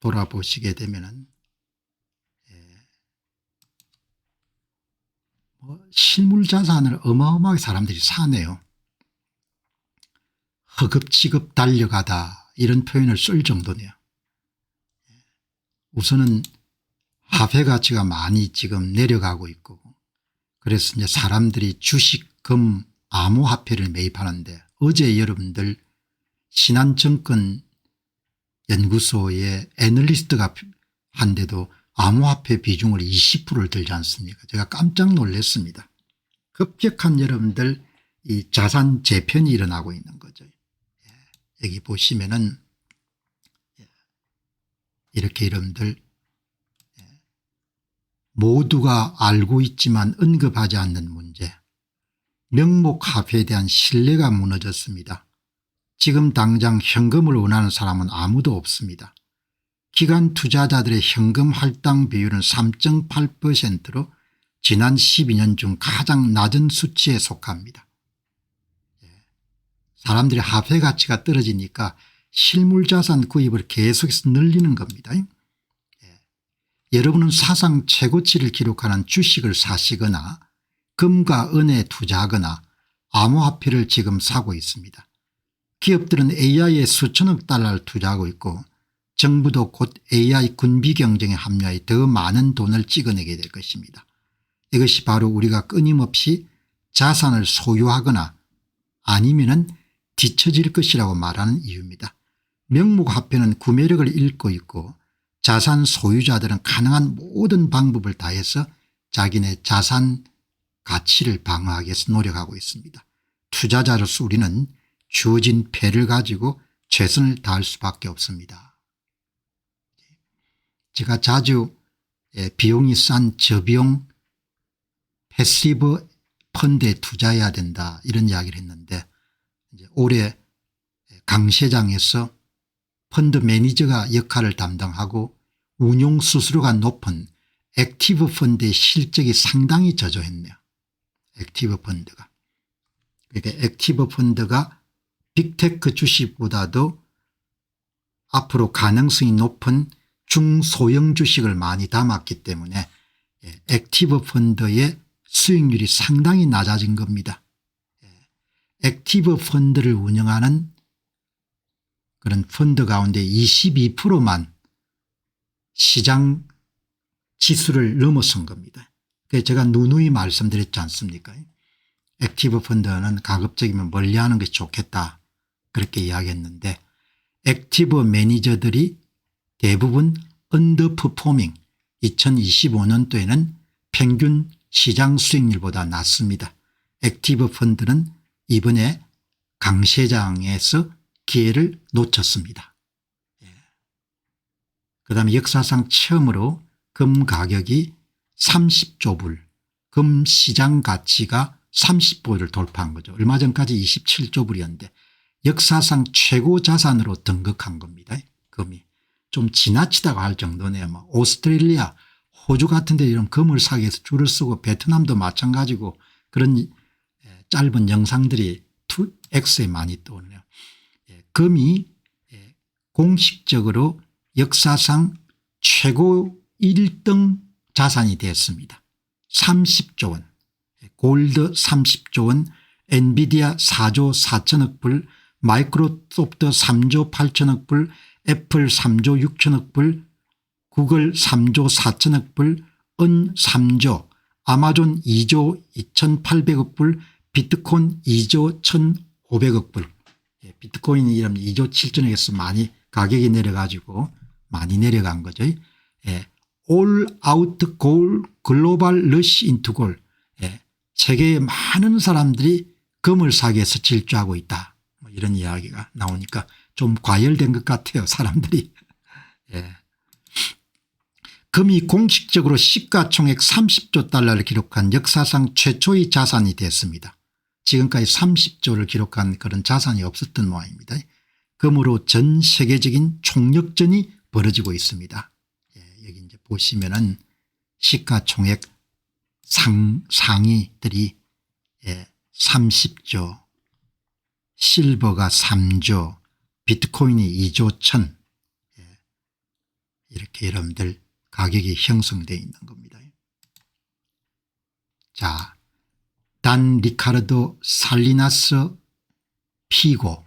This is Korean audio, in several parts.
돌아보시게 되면은 실물 자산을 어마어마하게 사람들이 사네요. 허겁지겁 달려가다 이런 표현을 쓸 정도네요. 우선은 화폐 가치가 많이 지금 내려가고 있고, 그래서 이제 사람들이 주식, 금, 암호화폐를 매입하는데, 어제 여러분들 신한증권 연구소의 애널리스트가 한데도 암호화폐 비중을 20%를 들지 않습니까? 제가 깜짝 놀랐습니다. 급격한 여러분들 이 자산 재편이 일어나고 있는 거죠. 여기 보시면은 이렇게 여러분들 모두가 알고 있지만 언급하지 않는 문제, 명목화폐에 대한 신뢰가 무너졌습니다. 지금 당장 현금을 원하는 사람은 아무도 없습니다. 기관 투자자들의 현금 할당 비율은 3.8%로 지난 12년 중 가장 낮은 수치에 속합니다. 사람들의 화폐 가치가 떨어지니까 실물자산 구입을 계속해서 늘리는 겁니다. 여러분은 사상 최고치를 기록하는 주식을 사시거나 금과 은에 투자하거나 암호화폐를 지금 사고 있습니다. 기업들은 AI에 수천억 달러를 투자하고 있고, 정부도 곧 AI 군비 경쟁에 합류하여 더 많은 돈을 찍어내게 될 것입니다. 이것이 바로 우리가 끊임없이 자산을 소유하거나 아니면은 뒤처질 것이라고 말하는 이유입니다. 명목화폐는 구매력을 잃고 있고, 자산 소유자들은 가능한 모든 방법을 다해서 자기네 자산 가치를 방어하기 위해서 노력하고 있습니다. 투자자로서 우리는 주어진 패를 가지고 최선을 다할 수밖에 없습니다. 제가 자주 비용이 싼 저비용 패시브 펀드에 투자해야 된다 이런 이야기를 했는데, 이제 올해 강세장에서 펀드 매니저가 역할을 담당하고 운용 수수료가 높은 액티브 펀드의 실적이 상당히 저조했네요. 액티브 펀드가. 그러니까 액티브 펀드가 빅테크 주식보다도 앞으로 가능성이 높은 중소형 주식을 많이 담았기 때문에 액티브 펀드의 수익률이 상당히 낮아진 겁니다. 액티브 펀드를 운영하는 그런 펀드 가운데 22%만 시장 지수를 넘어선 겁니다. 그래서 제가 누누이 말씀드렸지 않습니까? 액티브 펀드는 가급적이면 멀리하는 것이 좋겠다 그렇게 이야기했는데, 액티브 매니저들이 대부분 언더퍼포밍, 2025년도에는 평균 시장 수익률보다 낮습니다. 액티브 펀드는 이번에 강세장에서 기회를 놓쳤습니다. 그다음에 역사상 처음으로 금 가격이 30조 불, 금 시장 가치가 30조를 돌파한 거죠. 얼마 전까지 27조 불이었는데 역사상 최고 자산으로 등극한 겁니다. 금이. 좀 지나치다고 할 정도네요. 뭐 오스트레일리아, 호주 같은 데 이런 금을 사기 위해서 줄을 서고, 베트남도 마찬가지고, 그런 짧은 영상들이 X에 많이 떠오르네요. 금이 공식적으로 역사상 최고 1등 자산이 됐습니다. 30조 원, 골드 30조 원, 엔비디아 4조 4천억 불, 마이크로소프트 3조 8천억 불, 애플 3조 6천억 불, 구글 3조 4천억 불, 은 3조, 아마존 2조 2,800억 불, 비트코인 2조 1,500억 불. 비트코인이 이러면 2조 7천억에서 많이 가격이 내려가지고 많이 내려간 거죠. All out gold, global rush into gold. 세계의 많은 사람들이 금을 사기 위해서 질주하고 있다. 뭐 이런 이야기가 나오니까 좀 과열된 것 같아요, 사람들이. 금이 공식적으로 시가총액 30조 달러를 기록한 역사상 최초의 자산이 됐습니다. 지금까지 30조를 기록한 그런 자산이 없었던 모양입니다. 금으로 전 세계적인 총력전이 벌어지고 있습니다. 여기 이제 보시면은 시가총액 상위들이 30조, 실버가 3조, 비트코인이 2조 1,000, 이렇게 여러분들 가격이 형성되어 있는 겁니다. 자, 단 리카르도 살리나스 피고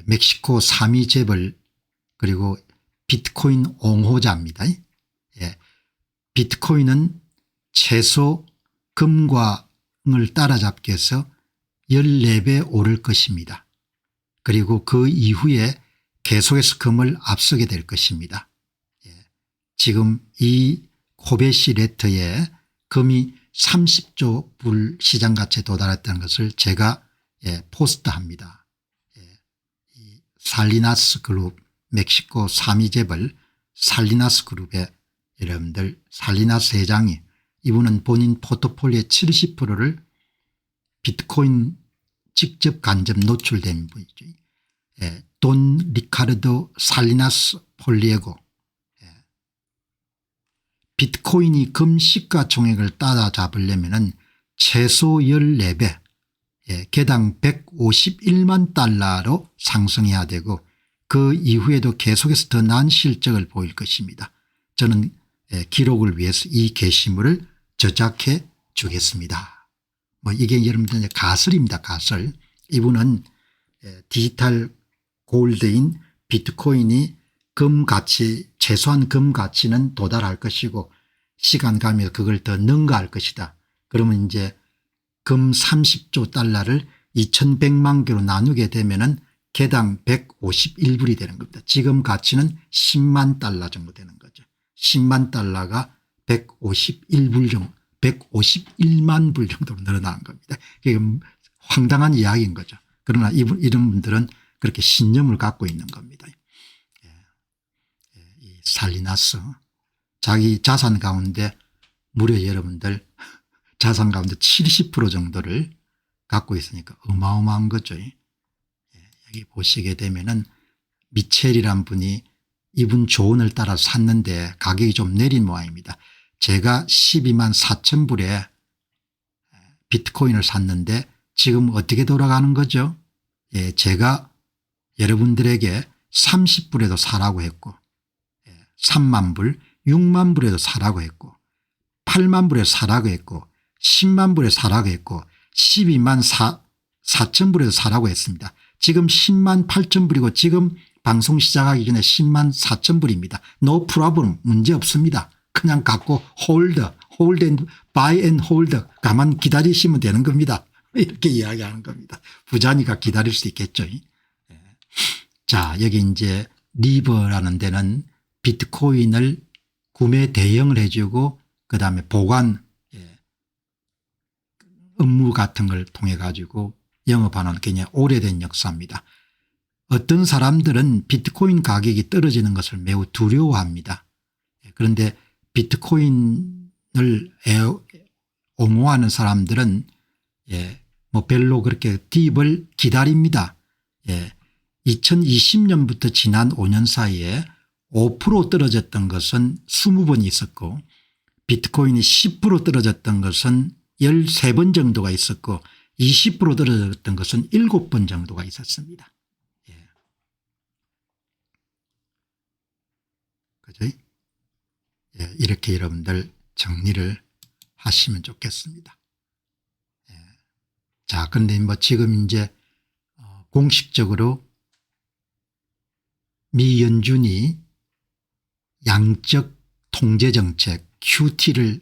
멕시코 3위 재벌 그리고 비트코인 옹호자입니다. 예. 비트코인은 최소 금광을 따라잡기 위해서 14배 오를 것입니다. 그리고 그 이후에 계속해서 금을 앞서게 될 것입니다. 예. 지금 이 코베시 레터에 금이 30조 불 시장 가치에 도달했다는 것을 제가 포스트합니다. 이 살리나스 그룹 멕시코 3위 재벌 살리나스 그룹의 여러분들 살리나스 회장이 이분은 본인 포트폴리오의 70%를 비트코인 직접 간접 노출된 분이죠. 돈 리카르도 살리나스 폴리에고 비트코인이 금 시가총액을 따라잡으려면 최소 14배 개당 151만 달러로 상승해야 되고 그 이후에도 계속해서 더 나은 실적을 보일 것입니다. 저는 기록을 위해서 이 게시물을 저작해 주겠습니다. 뭐 이게 여러분들 가설입니다. 가설. 이분은 디지털 골드인 비트코인이 금 가치 최소한 금 가치는 도달할 것이고 시간 가면서 그걸 더 능가할 것이다. 그러면 이제 금 30조 달러를 2100만 개로 나누게 되면은 개당 151불이 되는 겁니다. 지금 가치는 10만 달러 정도 되는 거죠. 10만 달러가 151불 정도 151만 불 정도로 늘어나는 겁니다. 이게 황당한 이야기인 거죠. 그러나 이런 분들은 그렇게 신념을 갖고 있는 겁니다. 이 살리나스 자기 자산 가운데 무려 여러분들 자산 가운데 70% 정도를 갖고 있으니까 어마어마한 거죠. 여기 보시게 되면은 미첼이란 분이 이분 조언을 따라 샀는데 가격이 좀 내린 모양입니다. 제가 12만 4천 불에 비트코인을 샀는데 지금 어떻게 돌아가는 거죠? 제가 여러분들에게 30불에도 사라고 했고 3만 불 6만 불에도 사라고 했고 8만 불에 사라고 했고 10만 불에 사라고 했고 12만 4천 불에도 사라고 했습니다. 지금 10만 8천 불이고 지금 방송 시작하기 전에 10만 4천 불입니다. No problem 문제 없습니다. 그냥 갖고 hold and buy and hold 가만 기다리시면 되는 겁니다. 이렇게 이야기하는 겁니다. 부자니까 기다릴 수 있겠죠. 자 여기 이제 리버라는 데는 비트코인을 구매 대행을 해주고 그다음에 보관 업무 같은 걸 통해 가지고 영업하는 굉장히 오래된 역사입니다. 어떤 사람들은 비트코인 가격이 떨어지는 것을 매우 두려워합니다. 그런데 비트코인을 옹호하는 사람들은 뭐 별로 그렇게 딥을 기다립니다. 2020년부터 지난 5년 사이에 5% 떨어졌던 것은 20번이 있었고 비트코인이 10% 떨어졌던 것은 13번 정도가 있었고 20% 떨어졌던 것은 7번 정도가 있었습니다. 그죠? 이렇게 여러분들 정리를 하시면 좋겠습니다. 자, 그런데 뭐 지금 이제 공식적으로 미 연준이 양적 통제 정책 QT를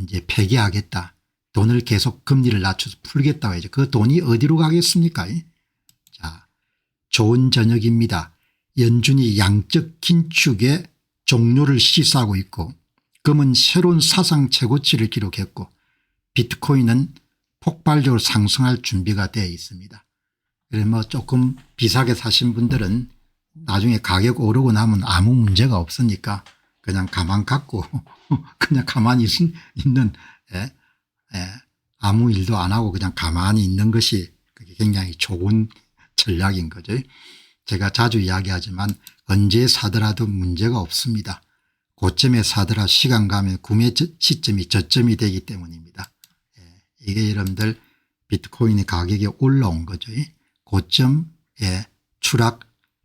이제 폐기하겠다. 돈을 계속 금리를 낮춰서 풀겠다고 하죠. 그 돈이 어디로 가겠습니까? 자, 좋은 저녁입니다. 연준이 양적 긴축의 종료를 시사하고 있고 금은 새로운 사상 최고치를 기록했고 비트코인은 폭발적으로 상승할 준비가 되어 있습니다. 그래서 뭐 조금 비싸게 사신 분들은 나중에 가격 오르고 나면 아무 문제가 없으니까 그냥 가만 갖고 그냥 가만히 있는 아무 일도 안 하고 그냥 가만히 있는 것이 그게 굉장히 좋은 전략인 거죠. 제가 자주 이야기하지만 언제 사더라도 문제가 없습니다. 고점에 사더라 시간 가면 구매 시점이 저점이 되기 때문입니다. 이게 여러분들 비트코인의 가격이 올라온 거죠. 고점에 추락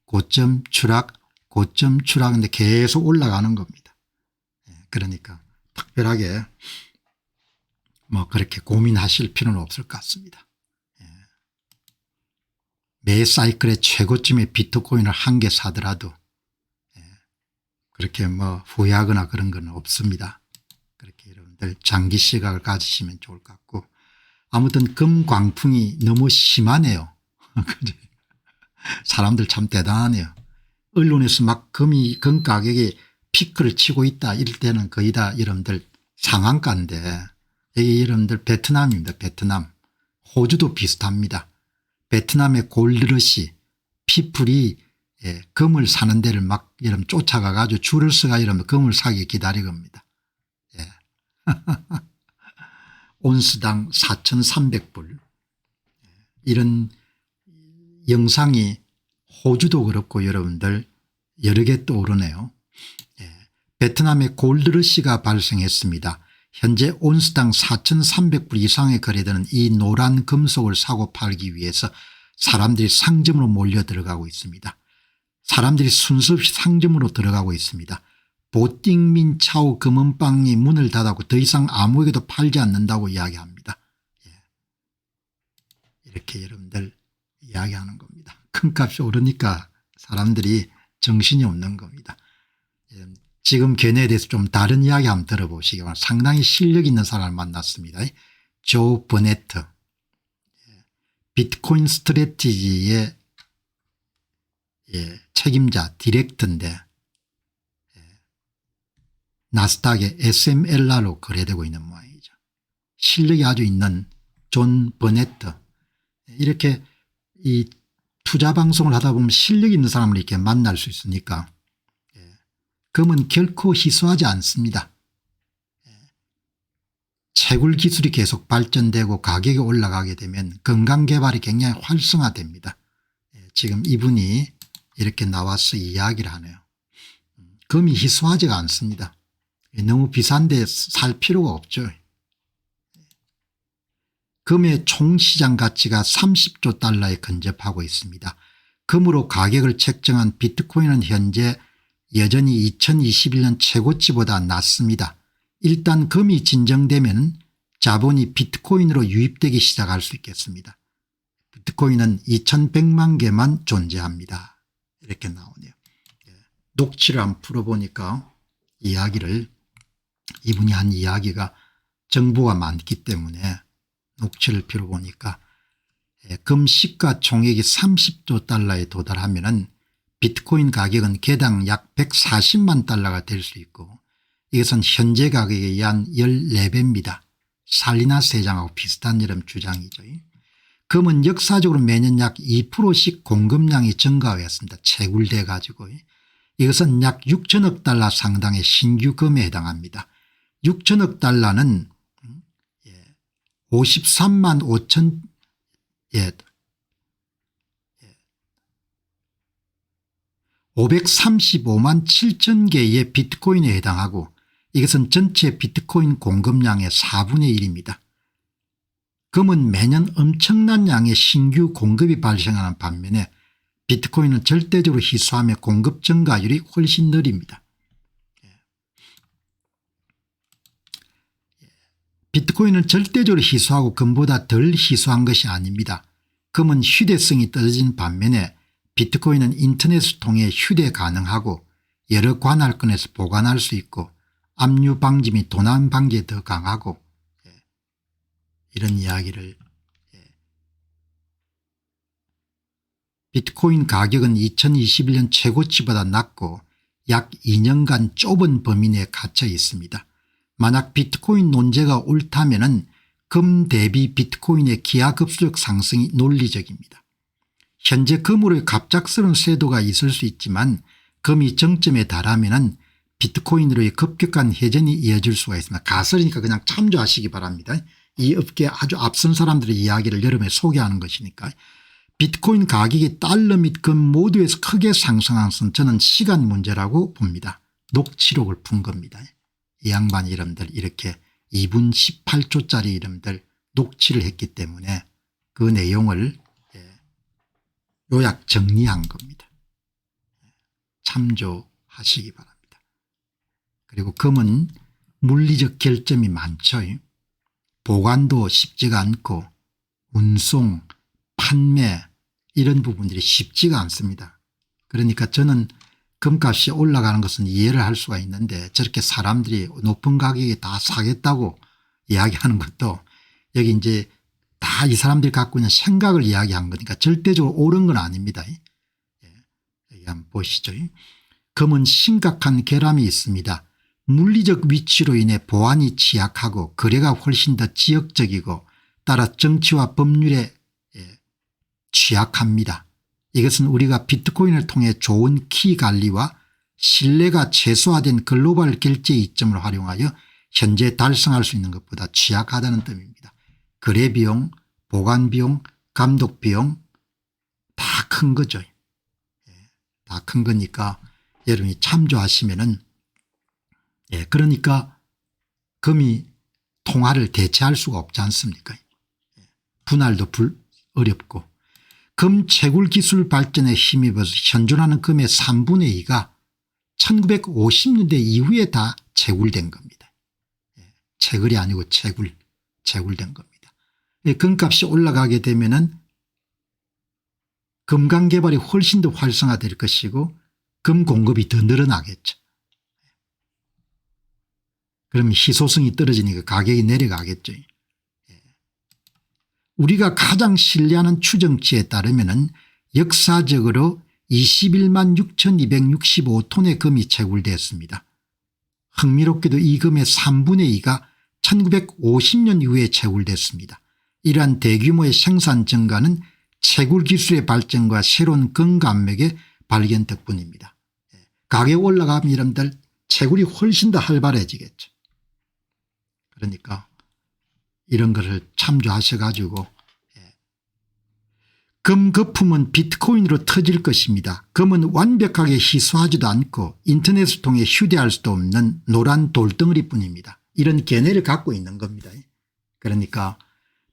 고점 추락 고점 추락인데 계속 올라가는 겁니다. 그러니까 특별하게 뭐 그렇게 고민하실 필요는 없을 것 같습니다. 매 사이클의 최고점의 비트코인을 한 개 사더라도 그렇게 뭐 후회하거나 그런 건 없습니다. 그렇게 여러분들 장기 시각을 가지시면 좋을 것 같고, 아무튼 금 광풍이 너무 심하네요. 사람들 참 대단하네요. 언론에서 막 금 가격이 피크를 치고 있다 이럴 때는 거의 다 여러분들 상한가인데, 여기 여러분들 베트남입니다. 베트남. 호주도 비슷합니다. 베트남의 골드러시 피플이 금을 사는 데를 막 여러분 쫓아가 가지고 줄을 서가 여러분 금을 사기 기다리고 겁니다. 온스당 4,300불. 이런 영상이 호주도 그렇고 여러분들 여러 개 떠오르네요. 베트남의 골드러시가 발생했습니다. 현재 온스당 4,300불 이상에 거래되는 이 노란 금속을 사고 팔기 위해서 사람들이 상점으로 몰려 들어가고 있습니다. 사람들이 순수 없이 상점으로 들어가고 있습니다. 보띵민차오 금은방이 문을 닫았고 더 이상 아무에게도 팔지 않는다고 이야기합니다. 이렇게 여러분들 이야기하는 겁니다. 금값이 오르니까 사람들이 정신이 없는 겁니다. 지금 걔네에 대해서 좀 다른 이야기 한번 들어보시기 바랍니다. 상당히 실력 있는 사람을 만났습니다. 조 버네트, 비트코인 스트래티지의 책임자 디렉터인데 나스닥의 SMLR로 거래되고 있는 모양이죠. 실력이 아주 있는 존 버네트. 이렇게 이 투자 방송을 하다 보면 실력 있는 사람을 이렇게 만날 수 있으니까 금은 결코 희소하지 않습니다. 채굴 기술이 계속 발전되고 가격이 올라가게 되면 건강개발이 굉장히 활성화됩니다. 지금 이분이 이렇게 나와서 이야기를 하네요. 금이 희소하지가 않습니다. 너무 비싼데 살 필요가 없죠. 금의 총시장 가치가 30조 달러에 근접하고 있습니다. 금으로 가격을 책정한 비트코인은 현재 여전히 2021년 최고치보다 낮습니다. 일단 금이 진정되면 자본이 비트코인으로 유입되기 시작할 수 있겠습니다. 비트코인은 2100만 개만 존재합니다. 이렇게 나오네요. 녹취를 한번 풀어보니까 이분이 한 이야기가 정보가 많기 때문에 녹취를 풀어보니까 금 시가총액이 30조 달러에 도달하면 비트코인 가격은 개당 약 140만 달러가 될 수 있고, 이것은 현재 가격에 의한 14배입니다. 살리나스 회장하고 비슷한 이런 주장이죠. 금은 역사적으로 매년 약 2%씩 공급량이 증가하였습니다. 채굴돼 가지고. 이것은 약 6천억 달러 상당의 신규 금에 해당합니다. 6천억 달러는 53만 5천 535만 7천 개의 비트코인에 해당하고, 이것은 전체 비트코인 공급량의 4분의 1입니다. 금은 매년 엄청난 양의 신규 공급이 발생하는 반면에 비트코인은 절대적으로 희소하며 공급 증가율이 훨씬 느립니다. 비트코인은 절대적으로 희소하고 금보다 덜 희소한 것이 아닙니다. 금은 휴대성이 떨어진 반면에 비트코인은 인터넷을 통해 휴대 가능하고 여러 관할권에서 보관할 수 있고 압류 방지 및 도난 방지에 더 강하고, 이런 이야기를. 비트코인 가격은 2021년 최고치보다 낮고 약 2년간 좁은 범위 내에 갇혀 있습니다. 만약 비트코인 논제가 옳다면 금 대비 비트코인의 기하급수적 상승이 논리적입니다. 현재 금으로의 갑작스러운 쇄도가 있을 수 있지만 금이 정점에 달하면 비트코인으로의 급격한 회전이 이어질 수가 있습니다. 가설이니까 그냥 참조하시기 바랍니다. 이 업계에 아주 앞선 사람들의 이야기를 여러분에 소개하는 것이니까. 비트코인 가격이 달러 및 금 모두에서 크게 상승한 것은 저는 시간 문제라고 봅니다. 녹취록을 푼 겁니다. 이 양반이 여러분들 이렇게 2분 18초짜리 여러분들 녹취를 했기 때문에 그 내용을 요약 정리한 겁니다. 참조하시기 바랍니다. 그리고 금은 물리적 결점이 많죠. 보관도 쉽지가 않고 운송, 판매 이런 부분들이 쉽지가 않습니다. 그러니까 저는 금값이 올라가는 것은 이해를 할 수가 있는데 저렇게 사람들이 높은 가격에 다 사겠다고 이야기하는 것도 여기 이제 다 이 사람들이 갖고 있는 생각을 이야기한 거니까 절대적으로 옳은 건 아닙니다. 여기 한번 보시죠. 금은 심각한 결함이 있습니다. 물리적 위치로 인해 보안이 취약하고 거래가 훨씬 더 지역적이고 따라 정치와 법률에 취약합니다. 이것은 우리가 비트코인을 통해 좋은 키 관리와 신뢰가 최소화된 글로벌 결제 이점을 활용하여 현재 달성할 수 있는 것보다 취약하다는 뜻입니다. 거래 비용, 보관 비용, 감독 비용 다 큰 거죠. 다 큰 거니까 여러분이 참조하시면은 그러니까 금이 통화를 대체할 수가 없지 않습니까? 분할도 어렵고 금 채굴 기술 발전에 힘입어서 현존하는 금의 3분의 2가 1950년대 이후에 다 채굴된 겁니다. 채굴이 아니고 채굴된 겁니다. 금값이 올라가게 되면은 금강 개발이 훨씬 더 활성화될 것이고 금 공급이 더 늘어나겠죠. 그러면 희소성이 떨어지니까 가격이 내려가겠죠. 우리가 가장 신뢰하는 추정치에 따르면 역사적으로 21만 6,265톤의 금이 채굴됐습니다. 흥미롭게도 이 금의 3분의 2가 1950년 이후에 채굴됐습니다. 이러한 대규모의 생산 증가는 채굴 기술의 발전과 새로운 금감맥의 발견 덕분입니다. 가격 올라가면 여러분들 채굴이 훨씬 더 활발해지겠죠. 그러니까 이런 것을 참조하셔 가지고 금 거품은 비트코인으로 터질 것입니다. 금은 완벽하게 희소하지도 않고 인터넷을 통해 휴대할 수도 없는 노란 돌덩어리 뿐입니다. 이런 견해를 갖고 있는 겁니다. 그러니까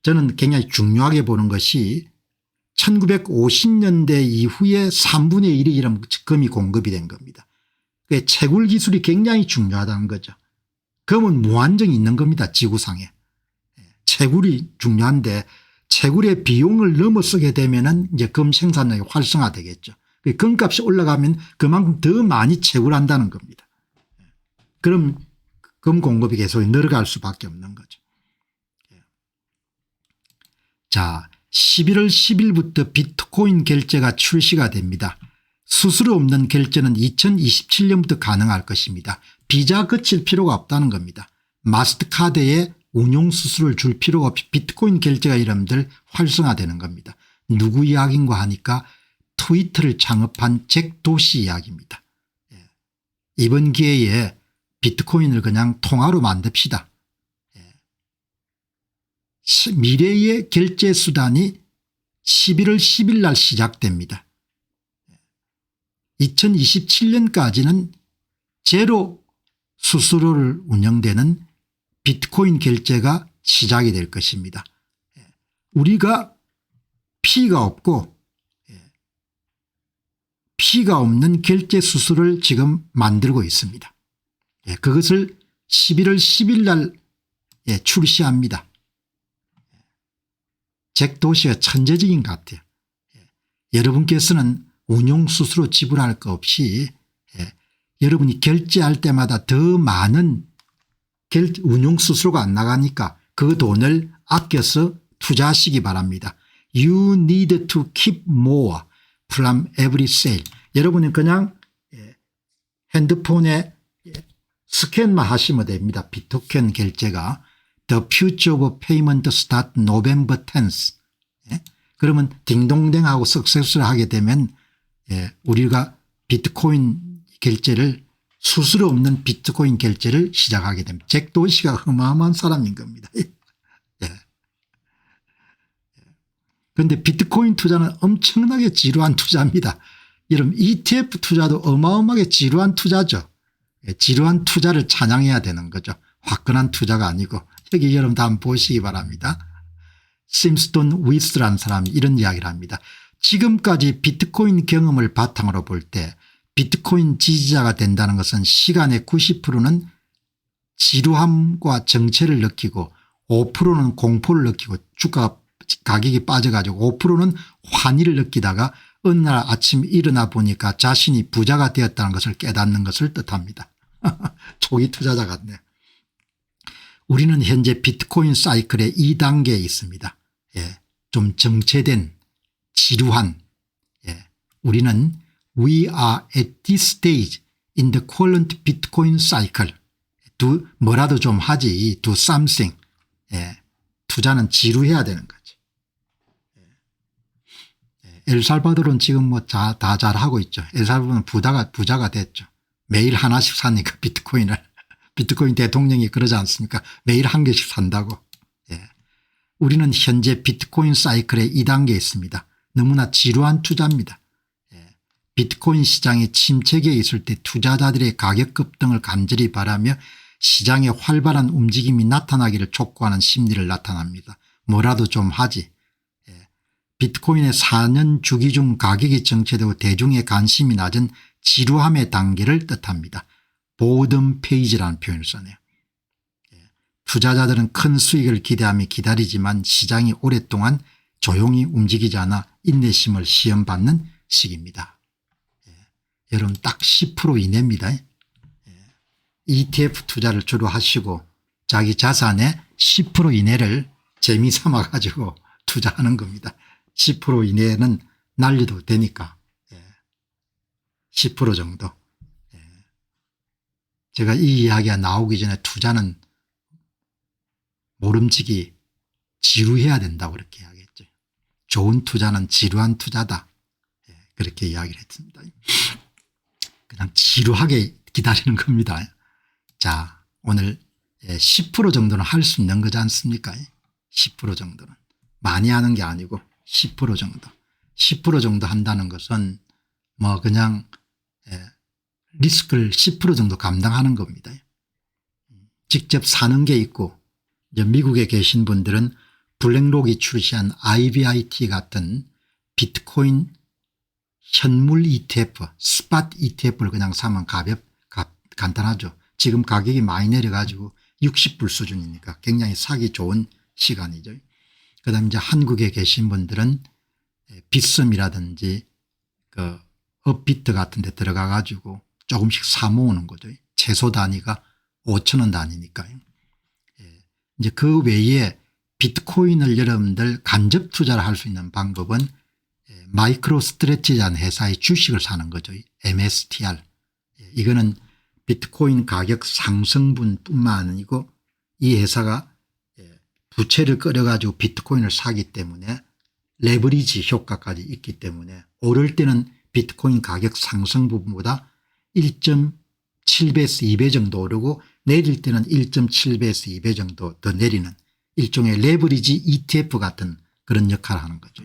저는 굉장히 중요하게 보는 것이 1950년대 이후에 3분의 1이 이런 금이 공급이 된 겁니다. 채굴 기술이 굉장히 중요하다는 거죠. 금은 무한정이 있는 겁니다. 지구상에. 채굴이 중요한데 채굴의 비용을 넘어서게 되면은 이제 금 생산량이 활성화되겠죠. 금값이 올라가면 그만큼 더 많이 채굴한다는 겁니다. 그럼 금 공급이 계속 늘어갈 수밖에 없는 거죠. 자, 11월 10일부터 비트코인 결제가 출시가 됩니다. 수수료 없는 결제는 2027년부터 가능할 것입니다. 비자 거칠 필요가 없다는 겁니다. 마스터카드에 운용 수수료를 줄 필요가 없이 비트코인 결제가 여러분들 활성화되는 겁니다. 누구 이야기인가 하니까 트위터를 창업한 잭 도시 이야기입니다. 이번 기회에 비트코인을 그냥 통화로 만듭시다. 미래의 결제 수단이 11월 10일 날 시작됩니다. 2027년까지는 제로 수수료를 운영되는 비트코인 결제가 시작이 될 것입니다. 우리가 피가 없고 피가 없는 결제 수수료를 지금 만들고 있습니다. 그것을 11월 10일 날 출시합니다. 잭 도시가 천재적인 것 같아요. 여러분께서는 운용 수수료 지불할 거 없이 여러분이 결제할 때마다 더 많은 운용 수수료가 안 나가니까 그 돈을 아껴서 투자하시기 바랍니다. You need to keep more from every sale. 여러분은 그냥 핸드폰에 스캔만 하시면 됩니다. 비트코인 결제가 The future of payment start November 10th. 그러면 딩동댕하고 석세스를 하게 되면 우리가 비트코인 결제를 수수료 없는 비트코인 결제를 시작하게 됩니다. 잭 도시가 어마어마한 사람인 겁니다. 그런데 비트코인 투자는 엄청나게 지루한 투자입니다. 여러분 ETF 투자도 어마어마하게 지루한 투자죠. 지루한 투자를 찬양해야 되는 거죠. 화끈한 투자가 아니고. 여기 여러분 다 한번 보시기 바랍니다. 심스톤 위스라는 사람이 이런 이야기를 합니다. 지금까지 비트코인 경험을 바탕으로 볼 때 비트코인 지지자가 된다는 것은 시간의 90%는 지루함과 정체를 느끼고 5%는 공포를 느끼고 주가 가격이 빠져가지고 5%는 환희를 느끼다가 어느 날 아침 일어나 보니까 자신이 부자가 되었다는 것을 깨닫는 것을 뜻합니다. 초기 투자자 같네. 우리는 현재 비트코인 사이클의 2단계에 있습니다. 예, 좀 정체된 지루한 우리는 We are at this stage in the current Bitcoin cycle. 뭐라도 좀 하지. Do something. 투자는 지루해야 되는 거지. 엘살바도르는 지금 뭐 다 잘하고 있죠. 엘살바도르는 부자가 됐죠. 매일 하나씩 사니까 비트코인을. 비트코인 대통령이 그러지 않습니까? 매일 한 개씩 산다고. 우리는 현재 비트코인 사이클의 2단계에 있습니다. 너무나 지루한 투자입니다. 비트코인 시장이 침체기에 있을 때 투자자들의 가격 급등을 간절히 바라며 시장에 활발한 움직임이 나타나기를 촉구하는 심리를 나타납니다. 뭐라도 좀 하지. 비트코인의 4년 주기 중 가격이 정체되고 대중의 관심이 낮은 지루함의 단계를 뜻합니다. 보덤 페이지라는 표현을 써네요. 투자자들은 큰 수익을 기대하며 기다리지만 시장이 오랫동안 조용히 움직이지 않아 인내심을 시험받는 시기입니다. 여러분 딱 10% 이내입니다. ETF 투자를 주로 하시고 자기 자산의 10% 이내를 재미삼아 가지고 투자하는 겁니다. 10% 이내는 날려도 되니까 10% 정도. 제가 이 이야기가 나오기 전에 투자는 모름지기 지루해야 된다고 그렇게 이야기했죠. 좋은 투자는 지루한 투자다. 그렇게 이야기를 했습니다. 그냥 지루하게 기다리는 겁니다. 자, 오늘 10% 정도는 할 수 있는 거지 않습니까? 10% 정도는. 많이 하는 게 아니고 10% 정도. 10% 정도 한다는 것은 뭐 그냥 리스크를 10% 정도 감당하는 겁니다. 직접 사는 게 있고 이제 미국에 계신 분들은 블랙록이 출시한 IBIT 같은 비트코인 현물 ETF, 스팟 ETF를 그냥 사면 간단하죠. 지금 가격이 많이 내려가지고 60불 수준이니까 굉장히 사기 좋은 시간이죠. 그다음에 이제 한국에 계신 분들은 빗썸이라든지 그 업비트 같은 데 들어가 가지고 조금씩 사 모으는 거죠. 최소 단위가 5,000원 단위니까요. 이제 그 외에 비트코인을 여러분들 간접 투자를 할 수 있는 방법은 마이크로 스트레치라는 회사의 주식을 사는 거죠. MSTR. 이거는 비트코인 가격 상승분뿐만 아니고 이 회사가 부채를 끌어가지고 비트코인을 사기 때문에 레버리지 효과까지 있기 때문에 오를 때는 비트코인 가격 상승분보다 1.7배에서 2배 정도 오르고 내릴 때는 1.7배에서 2배 정도 더 내리는 일종의 레버리지 ETF 같은 그런 역할을 하는 거죠.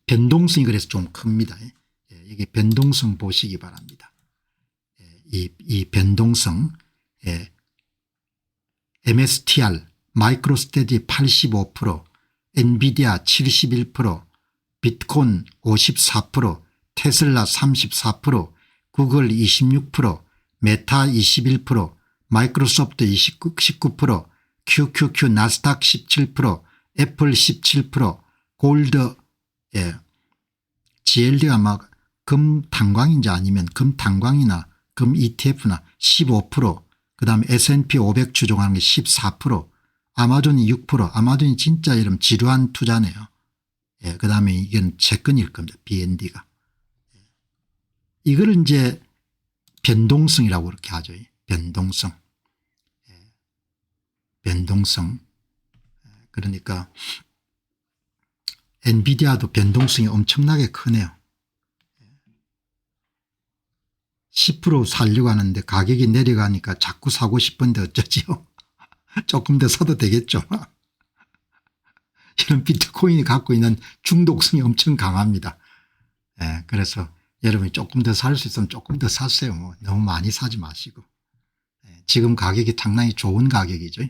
변동성이 그래서 좀 큽니다. 이게 변동성 보시기 바랍니다. 이 변동성 MSTR 마이크로스트래티지 85%, 엔비디아 71%, 비트콘 54%, 테슬라 34%, 구글 26%, 메타 21%, 마이크로소프트 19%, QQQ 나스닥 17%, 애플 17%, 골드 GLD가 막 금탄광인지 아니면 금탄광이나 금 ETF나 15%, 그다음에 S&P 500 추종하는 게 14%, 아마존이 6%, 아마존이 진짜 이런 지루한 투자네요. 그다음에 이건 채권일 겁니다. BND가. 이걸 이제 변동성이라고 그렇게 하죠. 변동성. 변동성. 그러니까 엔비디아도 변동성이 엄청나게 크네요. 10% 살려고 하는데 가격이 내려가니까 자꾸 사고 싶은데 어쩌지요. 조금 더 사도 되겠죠. 이런 비트코인이 갖고 있는 중독성이 엄청 강합니다. 그래서 여러분이 조금 더 살 수 있으면 조금 더 사세요. 뭐 너무 많이 사지 마시고. 지금 가격이 상당히 좋은 가격이죠.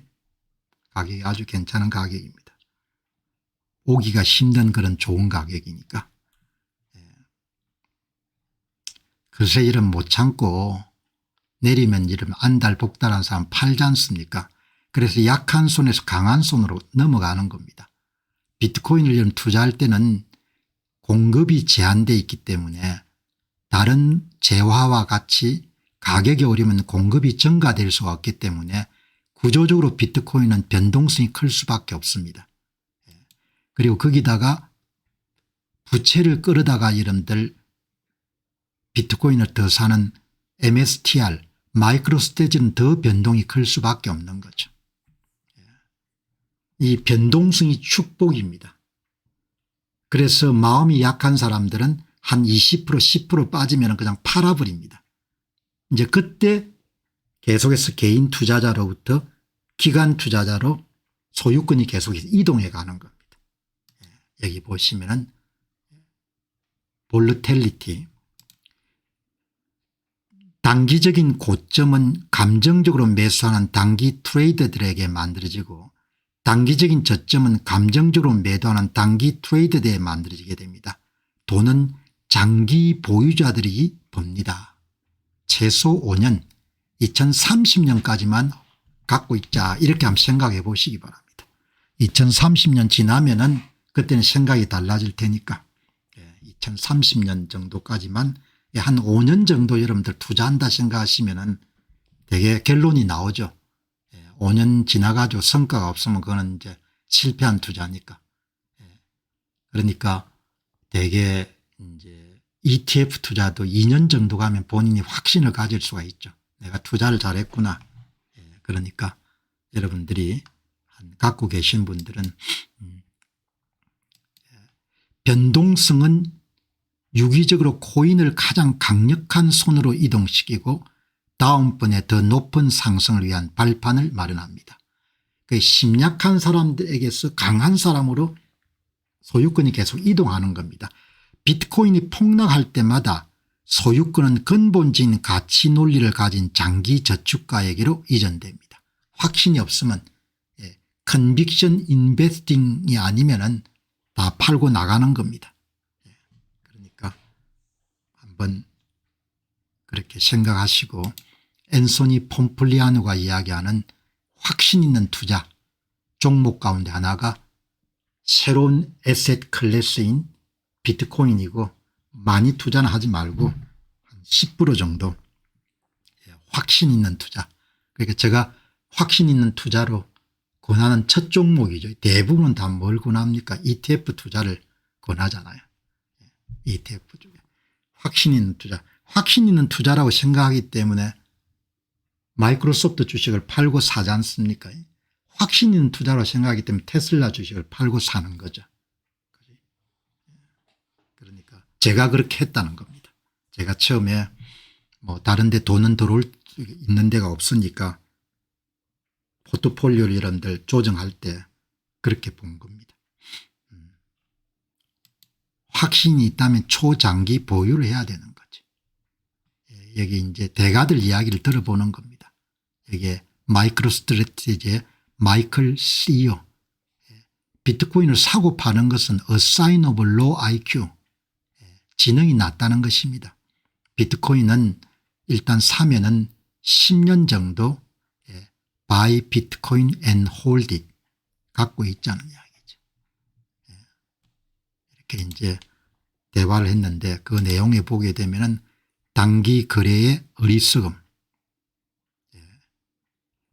가격이 아주 괜찮은 가격입니다. 오기가 힘든 그런 좋은 가격이니까. 그새 이름 못 참고 내리면 이름 안달복달한 사람 팔지 않습니까? 그래서 약한 손에서 강한 손으로 넘어가는 겁니다. 비트코인을 이런 투자할 때는 공급이 제한되어 있기 때문에 다른 재화와 같이 가격이 오르면 공급이 증가될 수가 없기 때문에 구조적으로 비트코인은 변동성이 클 수밖에 없습니다. 그리고 거기다가 부채를 끌어다가 여러분들 비트코인을 더 사는 MSTR 마이크로스트레지는 더 변동이 클 수밖에 없는 거죠. 이 변동성이 축복입니다. 그래서 마음이 약한 사람들은 한 20% 10% 빠지면 그냥 팔아버립니다. 이제 그때 계속해서 개인 투자자로부터 기관 투자자로 소유권이 계속해서 이동해 가는 겁니다. 여기 보시면은 볼러텔리티 단기적인 고점은 감정적으로 매수하는 단기 트레이더들에게 만들어지고 단기적인 저점은 감정적으로 매도하는 단기 트레이더들에게 만들어지게 됩니다. 돈은 장기 보유자들이 법니다. 최소 5년 2030년까지만 갖고 있자 이렇게 한번 생각해 보시기 바랍니다. 2030년 지나면은 그때는 생각이 달라질 테니까 2030년 정도까지만 한 5년 정도 여러분들 투자한다 생각하시면은 되게 결론이 나오죠. 5년 지나가지고 성과가 없으면 그거는 이제 실패한 투자니까. 그러니까 되게 이제 ETF 투자도 2년 정도 가면 본인이 확신을 가질 수가 있죠. 내가 투자를 잘했구나. 그러니까 여러분들이 갖고 계신 분들은 변동성은 유기적으로 코인을 가장 강력한 손으로 이동시키고 다음번에 더 높은 상승을 위한 발판을 마련합니다. 그 심약한 사람들에게서 강한 사람으로 소유권이 계속 이동하는 겁니다. 비트코인이 폭락할 때마다 소유권은 근본적인 가치 논리를 가진 장기 저축가에게로 이전됩니다. 확신이 없으면 컨빅션 인베스팅이 아니면은 다 팔고 나가는 겁니다. 그러니까 한번 그렇게 생각하시고 앤소니 폼플리아노가 이야기하는 확신 있는 투자 종목 가운데 하나가 새로운 에셋 클래스인 비트코인이고 많이 투자는 하지 말고 한 10% 정도 확신 있는 투자. 그러니까 제가 확신 있는 투자로 권하는 첫 종목이죠. 대부분은 다 뭘 권합니까? ETF 투자를 권하잖아요. ETF 중에 확신 있는 투자. 확신 있는 투자라고 생각하기 때문에 마이크로소프트 주식을 팔고 사지 않습니까? 확신 있는 투자라고 생각하기 때문에 테슬라 주식을 팔고 사는 거죠. 그러니까 제가 그렇게 했다는 겁니다. 제가 처음에 뭐 다른 데 돈은 들어올 수 있는 데가 없으니까 포트폴리오를 여러분들 조정할 때 그렇게 본 겁니다. 확신이 있다면 초장기 보유를 해야 되는 거죠. 여기 이제 대가들 이야기를 들어보는 겁니다. 이게 마이크로스트래티지의 마이클 CEO. 비트코인을 사고 파는 것은 a sign of low IQ. 지능이 낮다는 것입니다. 비트코인은 일단 사면은 10년 정도 buy bitcoin and hold it 갖고 있자는 이야기죠. 이렇게 이제 대화를 했는데 그 내용에 보게 되면은 단기 거래의 어리석음.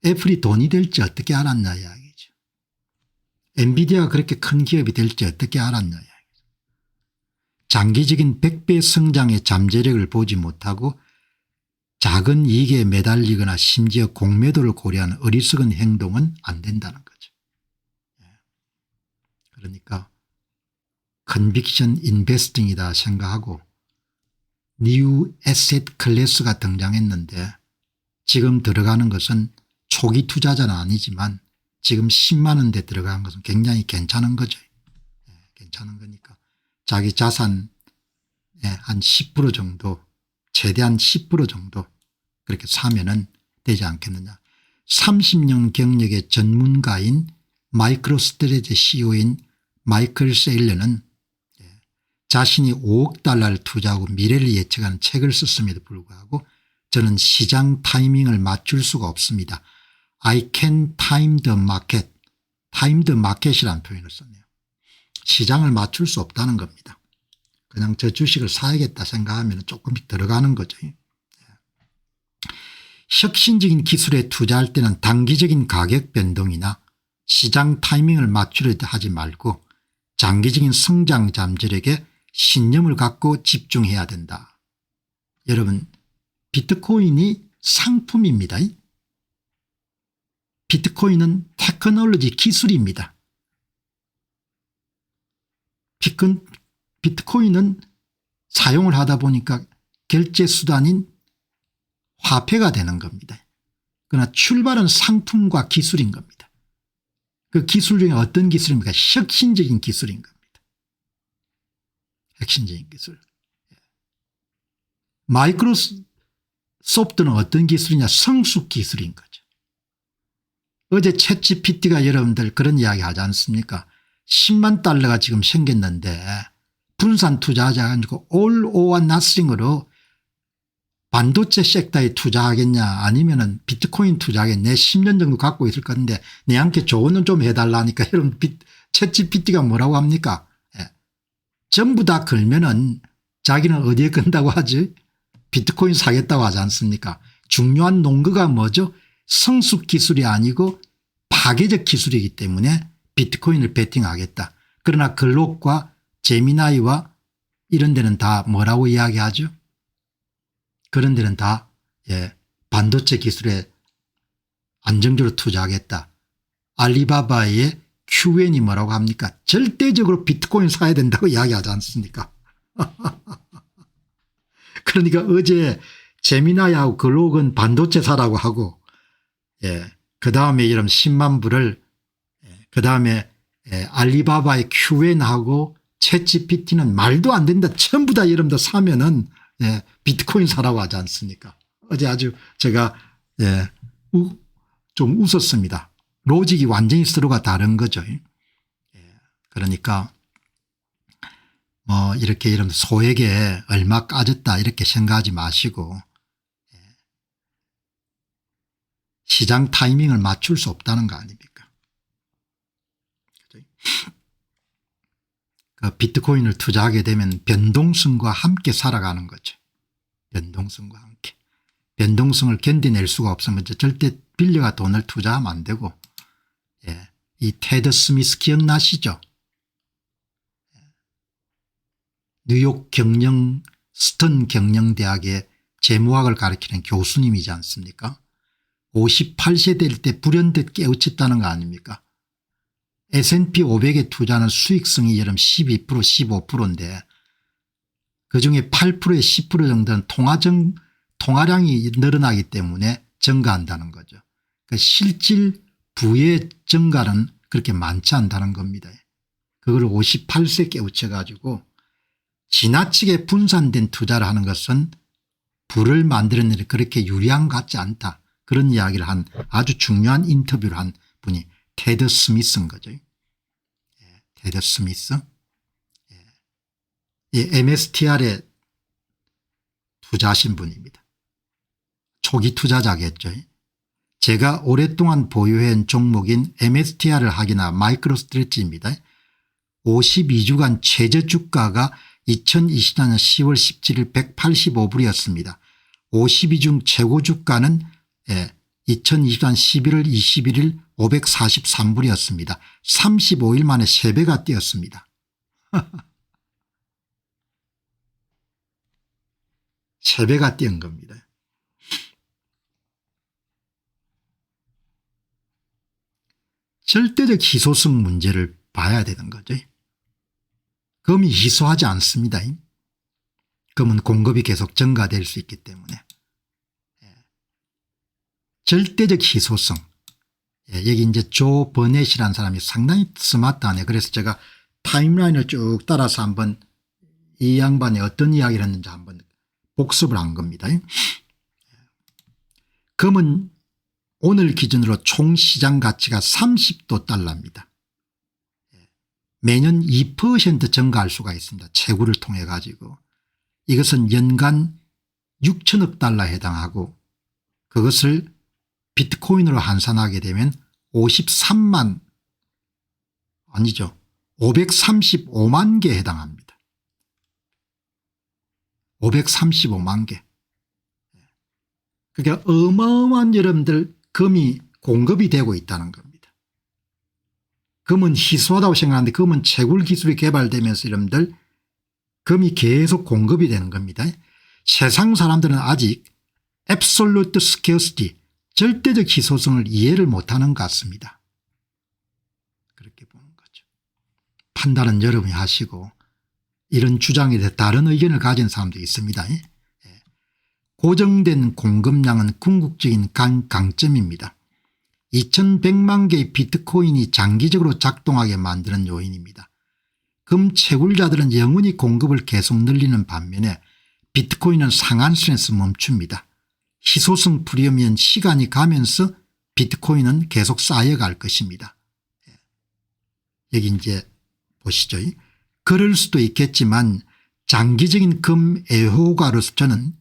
애플이 돈이 될지 어떻게 알았냐 이야기죠. 엔비디아가 그렇게 큰 기업이 될지 어떻게 알았냐 이야기죠. 장기적인 100배 성장의 잠재력을 보지 못하고 작은 이익에 매달리거나 심지어 공매도를 고려하는 어리석은 행동은 안 된다는 거죠. 그러니까 컨빅션 인베스팅이다 생각하고 뉴 에셋 클래스가 등장했는데 지금 들어가는 것은 초기 투자자는 아니지만 지금 10만 원대 들어간 것은 굉장히 괜찮은 거죠. 괜찮은 거니까 자기 자산의 한 10% 정도 최대한 10% 정도 그렇게 사면은 되지 않겠느냐. 30년 경력의 전문가인 마이크로스트레지 CEO인 마이클 세일러는 자신이 5억 달러를 투자하고 미래를 예측하는 책을 썼음에도 불구하고 저는 시장 타이밍을 맞출 수가 없습니다. I can time the market. time the market이라는 표현을 썼네요. 시장을 맞출 수 없다는 겁니다. 그냥 저 주식을 사야겠다 생각하면 조금씩 들어가는 거죠. 혁신적인 기술에 투자할 때는 단기적인 가격 변동이나 시장 타이밍을 맞추려 하지 말고 장기적인 성장 잠재력에 신념을 갖고 집중해야 된다. 여러분, 비트코인이 상품입니다. 비트코인은 테크놀로지 기술입니다. 비트코인은 사용을 하다 보니까 결제 수단인 화폐가 되는 겁니다. 그러나 출발은 상품과 기술인 겁니다. 그 기술 중에 어떤 기술입니까? 혁신적인 기술인 겁니다. 혁신적인 기술. 마이크로소프트는 어떤 기술이냐? 성숙 기술인 거죠. 어제 챗GPT가 여러분들 그런 이야기 하지 않습니까? 10만 달러가 지금 생겼는데 분산 투자하자 가지고 all or nothing으로 반도체 섹터에 투자하겠냐 아니면은 비트코인 투자하겠냐. 10년 정도 갖고 있을 건데 내한테 조언은 좀 해달라니까 여러분 챗GPT가 뭐라고 합니까? 예. 전부 다 걸면은 자기는 어디에 건다고 하지? 비트코인 사겠다고 하지 않습니까? 중요한 논거가 뭐죠? 성숙 기술이 아니고 파괴적 기술이기 때문에 비트코인을 베팅하겠다. 그러나 글록과 제미나이와 이런 데는 다 뭐라고 이야기하죠? 그런 데는 다 반도체 기술에 안정적으로 투자하겠다. 알리바바의 QN이 뭐라고 합니까? 절대적으로 비트코인 사야 된다고 이야기하지 않습니까? 그러니까 어제 제미나이하고 글록은 반도체 사라고 하고 그다음에 이런 10만 불을 그다음에 알리바바의 QN하고 챗GPT는 말도 안 된다. 전부 다 여러분들 사면은 비트코인 사라고 하지 않습니까? 어제 아주 제가 좀 웃었습니다. 로직이 완전히 서로가 다른 거죠. 그러니까 뭐 이렇게 여러분 소액에 얼마 까졌다 이렇게 생각하지 마시고 시장 타이밍을 맞출 수 없다는 거 아닙니까? 그 비트코인을 투자하게 되면 변동성과 함께 살아가는 거죠. 변동성과 함께. 변동성을 견디낼 수가 없으면 절대 빌려가 돈을 투자하면 안 되고 이 테드 스미스 기억나시죠? 뉴욕 스턴 경영대학의 재무학을 가르치는 교수님이지 않습니까? 58세 될 때 불현듯 깨우쳤다는 거 아닙니까? S&P 500에 투자하는 수익성이 여러분 12% 15%인데 그중에 8%에 10% 정도는 통화량이 늘어나기 때문에 증가한다는 거죠. 그러니까 실질 부의 증가는 그렇게 많지 않다는 겁니다. 그걸 58세 깨우쳐 가지고 지나치게 분산된 투자를 하는 것은 부를 만들어내는 데 그렇게 유리한 것 같지 않다. 그런 이야기를 한 아주 중요한 인터뷰를 한 분이 테드 스미스인 거죠. 테드 스미스. 이 MSTR에 투자하신 분입니다. 초기 투자자겠죠. 제가 오랫동안 보유한 종목인 MSTR을 하기나 마이크로 스트레치입니다. 52주간 최저 주가가 2024년 10월 17일 185불이었습니다. 52중 최고 주가는 2024년 11월 21일 543불이었습니다. 35일 만에 3배가 뛰었습니다. 3배가 뛰은 겁니다. 절대적 희소성 문제를 봐야 되는 거죠. 금이 희소하지 않습니다. 금은 공급이 계속 증가될 수 있기 때문에. 절대적 희소성. 여기 이제 조 버넷이라는 사람이 상당히 스마트하네. 그래서 제가 타임라인을 쭉 따라서 한번 이 양반이 어떤 이야기를 했는지 한번 복습을 한 겁니다. 금은 오늘 기준으로 총 시장 가치가 30도 달러입니다. 매년 2% 증가할 수가 있습니다. 채굴을 통해 가지고. 이것은 연간 6천억 달러에 해당하고 그것을 비트코인으로 환산하게 되면 53만 아니죠. 535만 개에 해당합니다. 535만 개. 그러니까 어마어마한 여러분들 금이 공급이 되고 있다는 겁니다. 금은 희소하다고 생각하는데 금은 채굴 기술이 개발되면서 여러분들 금이 계속 공급이 되는 겁니다. 세상 사람들은 아직 absolute scarcity 절대적 희소성을 이해를 못하는 것 같습니다. 그렇게 보는 거죠. 판단은 여러분이 하시고 이런 주장에 대해 다른 의견을 가진 사람도 있습니다. 고정된 공급량은 궁극적인 강점입니다. 2100만 개의 비트코인이 장기적으로 작동하게 만드는 요인입니다. 금 채굴자들은 영원히 공급을 계속 늘리는 반면에 비트코인은 상한선에서 멈춥니다. 희소성 프리미엄은 시간이 가면서 비트코인은 계속 쌓여갈 것입니다. 여기 이제 보시죠. 그럴 수도 있겠지만 장기적인 금 애호가로서 저는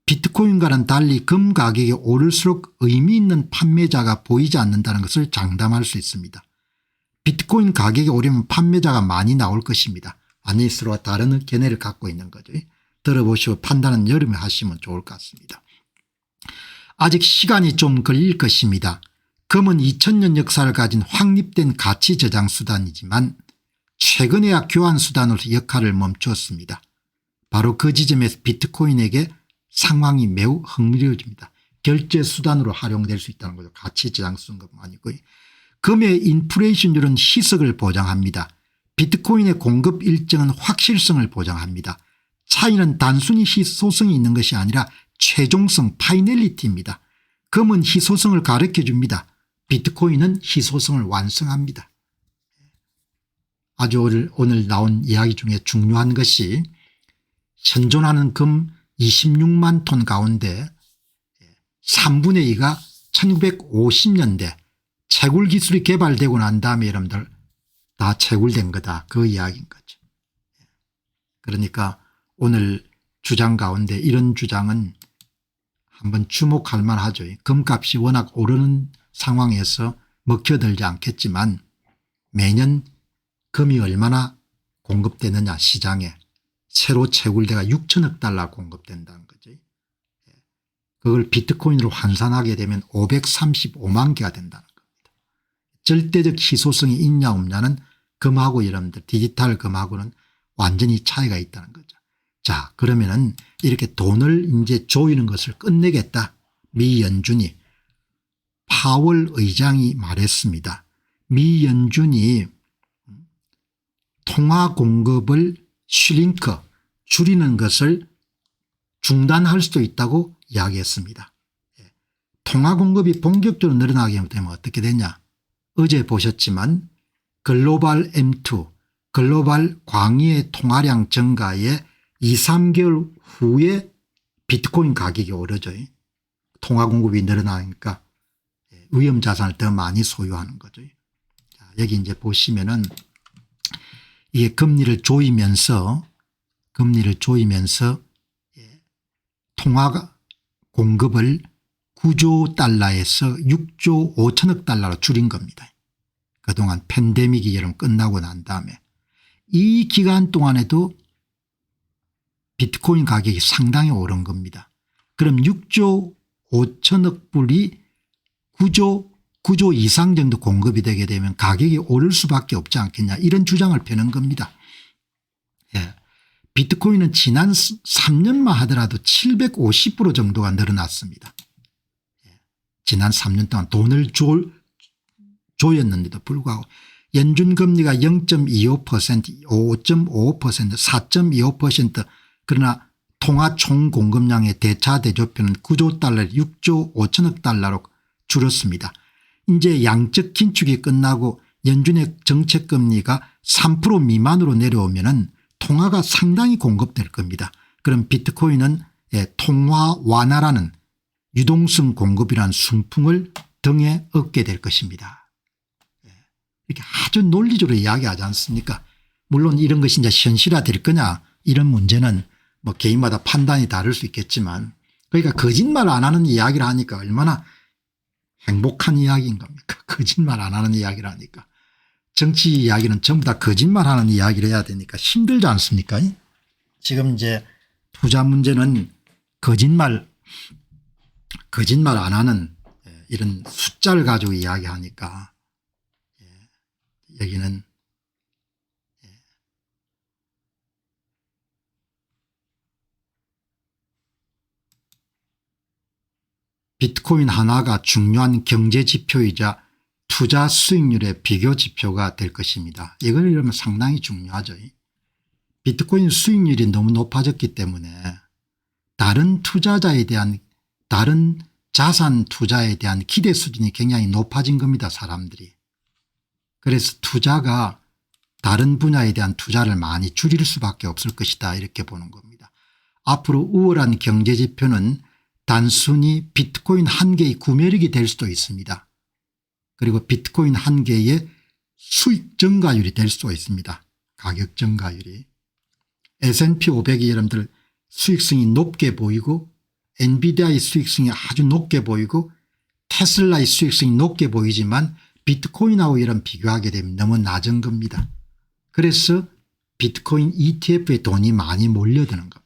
비트코인과는 달리 금 가격이 오를수록 의미 있는 판매자가 보이지 않는다는 것을 장담할 수 있습니다. 비트코인 가격이 오르면 판매자가 많이 나올 것입니다. 아니 서로 다른 견해를 갖고 있는 거죠. 들어보시고 판단은 여름에 하시면 좋을 것 같습니다. 아직 시간이 좀 걸릴 것입니다. 금은 2000년 역사를 가진 확립된 가치 저장 수단이지만 최근에야 교환 수단으로서 역할을 멈추었습니다. 바로 그 지점에서 비트코인에게 상황이 매우 흥미로워집니다. 결제 수단으로 활용될 수 있다는 거죠. 가치 저장 수단뿐만 아니고 금의 인플레이션율은 희석을 보장합니다. 비트코인의 공급 일정은 확실성을 보장합니다. 차이는 단순히 희소성이 있는 것이 아니라 최종성 파이널리티입니다. 금은 희소성을 가르쳐줍니다. 비트코인은 희소성을 완성합니다. 아주 오늘 나온 이야기 중에 중요한 것이 현존하는 금 26만 톤 가운데 3분의 2가 1950년대 채굴 기술이 개발되고 난 다음에 여러분들 다 채굴된 거다. 그 이야기인 거죠. 그러니까 오늘 주장 가운데 이런 주장은 한번 주목할 만하죠. 금값이 워낙 오르는 상황에서 먹혀들지 않겠지만 매년 금이 얼마나 공급되느냐 시장에 새로 채굴대가 6천억 달러 공급된다는 거죠. 그걸 비트코인으로 환산하게 되면 535만 개가 된다는 겁니다. 절대적 희소성이 있냐 없냐는 금하고 여러분들 디지털 금하고는 완전히 차이가 있다는 거죠. 자 그러면은 이렇게 돈을 이제 조이는 것을 끝내겠다. 미 연준이 파월 의장이 말했습니다. 미 연준이 통화 공급을 슈링크 줄이는 것을 중단할 수도 있다고 이야기했습니다. 통화 공급이 본격적으로 늘어나게 되면 어떻게 되냐. 어제 보셨지만 글로벌 M2 글로벌 광의의 통화량 증가에 2, 3개월 후에 비트코인 가격이 오르죠. 통화 공급이 늘어나니까 위험 자산을 더 많이 소유하는 거죠. 자, 여기 이제 보시면은 이게 금리를 조이면서 통화 공급을 9조 달러에서 6조 5천억 달러로 줄인 겁니다. 그동안 팬데믹이 여름 끝나고 난 다음에 이 기간 동안에도 비트코인 가격이 상당히 오른 겁니다. 그럼 6조 5천억 불이 9조 이상 정도 공급이 되게 되면 가격이 오를 수밖에 없지 않겠냐 이런 주장을 펴는 겁니다. 비트코인은 지난 3년만 하더라도 750% 정도가 늘어났습니다. 지난 3년 동안 돈을 조였는데도 불구하고 연준금리가 0.25% 5.55% 4.25% 그러나 통화 총공급량의 대차대조표는 9조 달러 6조 5천억 달러로 줄었습니다. 이제 양적 긴축이 끝나고 연준의 정책금리가 3% 미만으로 내려오면은 통화가 상당히 공급될 겁니다. 그럼 비트코인은 통화 완화라는 유동성 공급이라는 순풍을 등에 얻게 될 것입니다. 이렇게 아주 논리적으로 이야기하지 않습니까? 물론 이런 것이 이제 현실화될 거냐 이런 문제는 뭐 개인마다 판단이 다를 수 있겠지만 그러니까 거짓말 안 하는 이야기를 하니까 얼마나 행복한 이야기인 겁니까? 거짓말 안 하는 이야기를 하니까. 정치 이야기는 전부 다 거짓말하는 이야기를 해야 되니까 힘들지 않습니까? 지금 이제 투자 문제는 거짓말 안 하는 이런 숫자를 가지고 이야기하니까 여기는 비트코인 하나가 중요한 경제 지표이자 투자 수익률의 비교 지표가 될 것입니다. 이걸 이러면 상당히 중요하죠. 비트코인 수익률이 너무 높아졌기 때문에 다른 투자자에 대한 다른 자산 투자에 대한 기대 수준이 굉장히 높아진 겁니다. 사람들이. 그래서 투자가 다른 분야에 대한 투자를 많이 줄일 수밖에 없을 것이다 이렇게 보는 겁니다. 앞으로 우월한 경제 지표는 단순히 비트코인 한 개의 구매력이 될 수도 있습니다. 그리고 비트코인 한 개의 수익 증가율이 될 수도 있습니다. 가격 증가율이. S&P 500이 여러분들 수익성이 높게 보이고 엔비디아의 수익성이 아주 높게 보이고 테슬라의 수익성이 높게 보이지만 비트코인하고 이런 비교하게 되면 너무 낮은 겁니다. 그래서 비트코인 ETF에 돈이 많이 몰려드는 겁니다.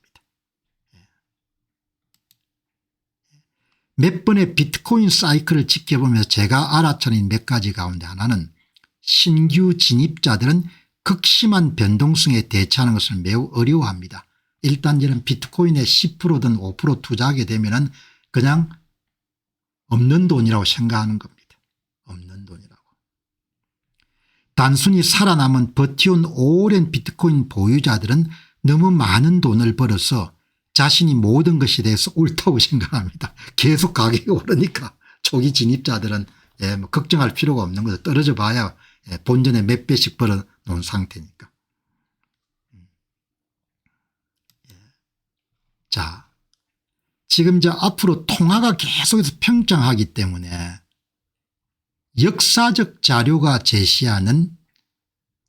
몇 번의 비트코인 사이클을 지켜보면서 제가 알아차린 몇 가지 가운데 하나는 신규 진입자들은 극심한 변동성에 대처하는 것을 매우 어려워합니다. 일단 이런 비트코인에 10%든 5% 투자하게 되면은 그냥 없는 돈이라고 생각하는 겁니다. 없는 돈이라고. 단순히 살아남은 버티온 오랜 비트코인 보유자들은 너무 많은 돈을 벌어서 자신이 모든 것에 대해서 옳다고 생각합니다. 계속 가격이 오르니까 초기 진입자들은 뭐 걱정할 필요가 없는 거죠. 떨어져 봐야 본전에 몇 배씩 벌어 놓은 상태니까. 자, 지금 앞으로 통화가 계속해서 평정하기 때문에 역사적 자료가 제시하는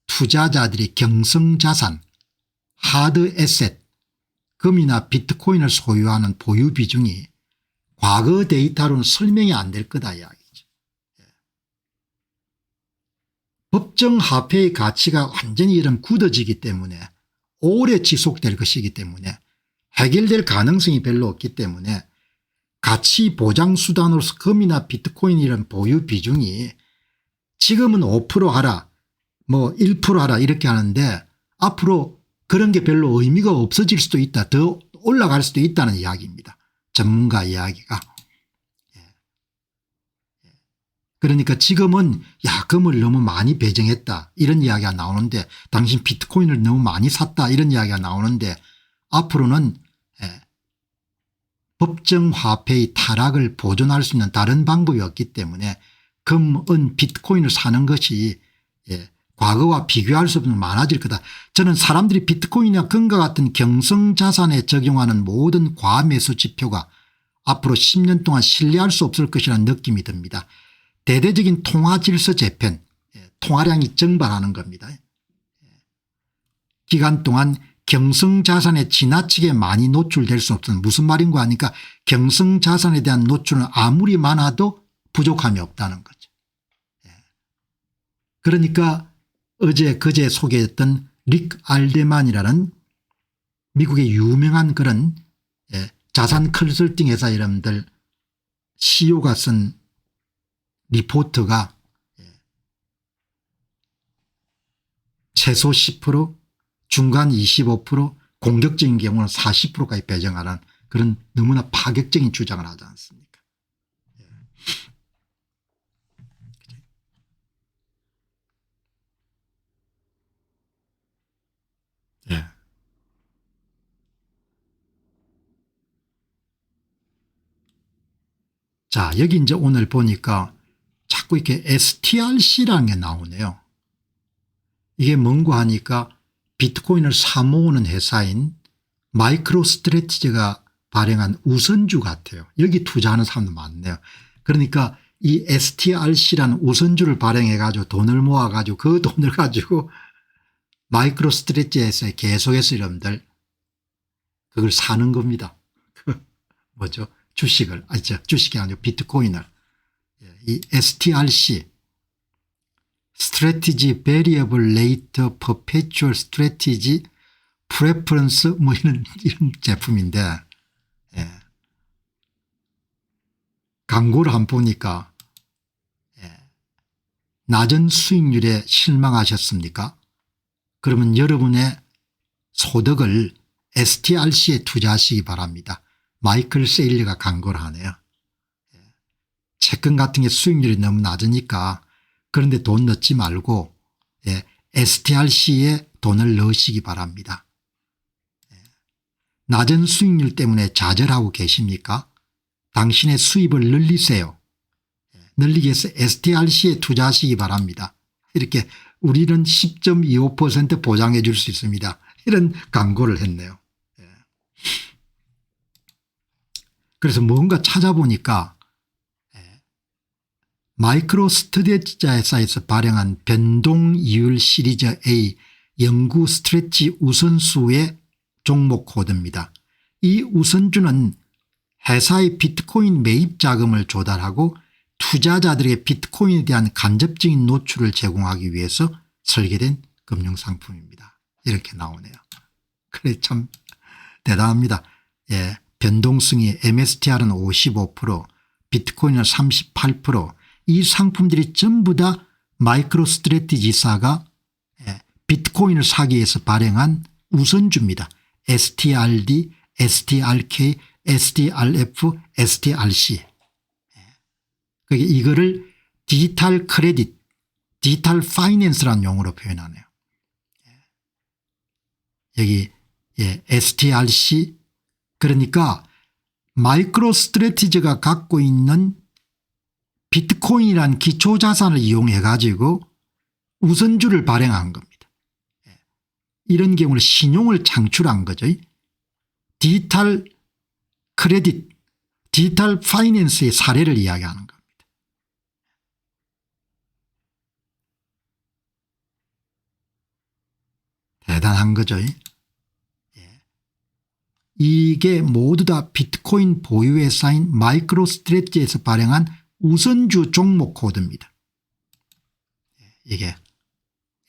투자자들이 경성자산, 하드 에셋, 금이나 비트코인을 소유하는 보유 비중이 과거 데이터로는 설명이 안 될 거다 이야기죠. 법정 화폐의 가치가 완전히 이런 굳어지기 때문에 오래 지속될 것이기 때문에 해결될 가능성이 별로 없기 때문에 가치 보장 수단으로서 금이나 비트코인 이런 보유 비중이 지금은 5% 하라 뭐 1% 하라 이렇게 하는데 앞으로 그런 게 별로 의미가 없어질 수도 있다. 더 올라갈 수도 있다는 이야기입니다. 전문가 이야기가. 그러니까 지금은 야 금을 너무 많이 배정했다 이런 이야기가 나오는데 당신 비트코인을 너무 많이 샀다 이런 이야기가 나오는데 앞으로는 법정 화폐의 타락을 보존할 수 있는 다른 방법이 없기 때문에 금은 비트코인을 사는 것이 과거와 비교할 수 없는 많아질 거다. 저는 사람들이 비트코인이나 금과 같은 경성자산에 적용하는 모든 과매수 지표가 앞으로 10년 동안 신뢰할 수 없을 것이라는 느낌이 듭니다. 대대적인 통화질서 재편, 통화량이 증발하는 겁니다. 기간 동안 경성자산에 지나치게 많이 노출될 수 없는 무슨 말인가 하니까 경성자산에 대한 노출은 아무리 많아도 부족함이 없다는 거죠. 그러니까 그제 소개했던 릭 알데만이라는 미국의 유명한 그런 자산 컨설팅 회사 여러분들 CEO가 쓴 리포트가 최소 10% 중간 25% 공격적인 경우는 40%까지 배정하는 그런 너무나 파격적인 주장을 하지 않습니까? 예. 자, 여기 이제 오늘 보니까 자꾸 이렇게 STRC라는 게 나오네요. 이게 뭔가 하니까 비트코인을 사모으는 회사인 마이크로 스트래티지가 발행한 우선주 같아요. 여기 투자하는 사람도 많네요. 그러니까 이 STRC라는 우선주를 발행해 가지고 돈을 모아 가지고 그 돈을 가지고 마이크로 스트레치에서 계속해서 여러분들 그걸 사는 겁니다. 뭐죠? 주식을, 주식이 아니고 비트코인을. 이 STRC Strategy Variable Rate Perpetual Strategy Preference 뭐 이런 제품인데, 예. 광고를 한번 보니까, 예. 낮은 수익률에 실망하셨습니까? 그러면 여러분의 소득을 STRC에 투자하시기 바랍니다. 마이클 세일리가 광고를 하네요. 채권 같은 게 수익률이 너무 낮으니까 그런데 돈 넣지 말고 STRC에 돈을 넣으시기 바랍니다. 낮은 수익률 때문에 좌절하고 계십니까? 당신의 수입을 늘리세요. 늘리기 위해서 STRC에 투자하시기 바랍니다. 이렇게 우리는 10.25% 보장해 줄 수 있습니다. 이런 광고를 했네요. 그래서 뭔가 찾아보니까 마이크로 스트레치자에서 발행한 변동이율 시리즈 A 영구 스트레치 우선수의 종목 코드입니다. 이 우선주는 회사의 비트코인 매입 자금을 조달하고 투자자들에게 비트코인에 대한 간접적인 노출을 제공하기 위해서 설계된 금융상품입니다. 이렇게 나오네요. 그래 참 대단합니다. 예, 변동성이 MSTR은 55%, 비트코인은 38%, 이 상품들이 전부 다 마이크로 스트래티지사가 비트코인을 사기 위해서 발행한 우선주입니다. STRD, STRK, STRF, STRC. 그러니까 이거를 디지털 크레딧, 디지털 파이낸스라는 용어로 표현하네요. 여기 STRC, 그러니까 마이크로 스트래티지가 갖고 있는 비트코인이라는 기초자산을 이용해 가지고 우선주를 발행한 겁니다. 이런 경우는 신용을 창출한 거죠. 디지털 크레딧, 디지털 파이낸스의 사례를 이야기하는 겁니다. 대단한 거죠. 이게 모두 다 비트코인 보유회사인 마이크로 스트래티지에서 발행한 우선주 종목 코드입니다. 이게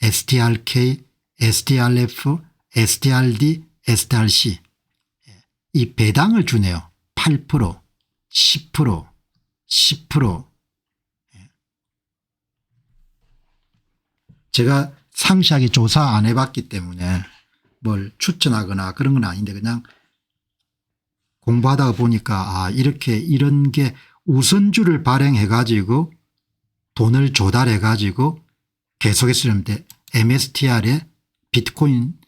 STRK, STRF, STRD, STRC. 이 배당을 주네요. 8%, 10%, 10%. 제가 상세하게 조사 안 해봤기 때문에 뭘 추천하거나 그런 건 아닌데 그냥 공부하다가 보니까 이렇게 이런 게 우선주를 발행해 가지고 돈을 조달해 가지고 계속해서 MSTR의 비트코인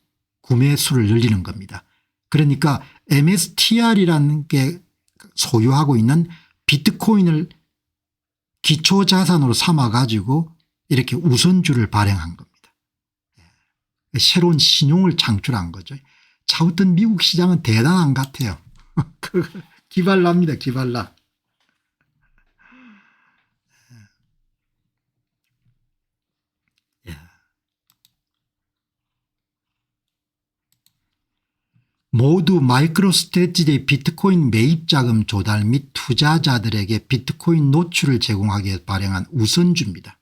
구매 수를 늘리는 겁니다. 그러니까 MSTR이라는 게 소유하고 있는 비트코인을 기초자산으로 삼아 가지고 이렇게 우선주를 발행한 겁니다. 새로운 신용을 창출한 거죠. 차우튼 미국 시장은 대단한 것 같아요. 기발납니다. 기발나. 모두 마이크로 스트래티지의 비트코인 매입 자금 조달 및 투자자들에게 비트코인 노출을 제공하기 위해 발행한 우선주입니다.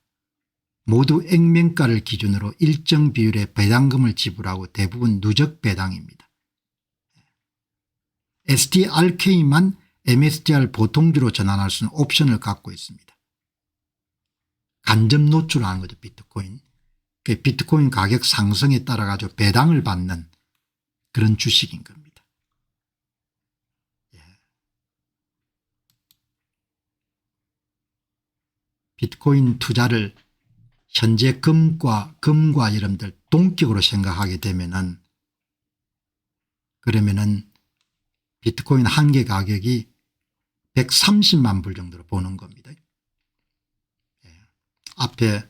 모두 액면가를 기준으로 일정 비율의 배당금을 지불하고 대부분 누적 배당입니다. STRK만 MSTR 보통주로 전환할 수 있는 옵션을 갖고 있습니다. 간접 노출을 하는 거죠. 비트코인. 비트코인 가격 상승에 따라 가지고 배당을 받는 그런 주식인 겁니다. 비트코인 투자를 현재 금과 여러분들 동격으로 생각하게 되면은 그러면은 비트코인 한 개 가격이 130만 불 정도로 보는 겁니다. 앞에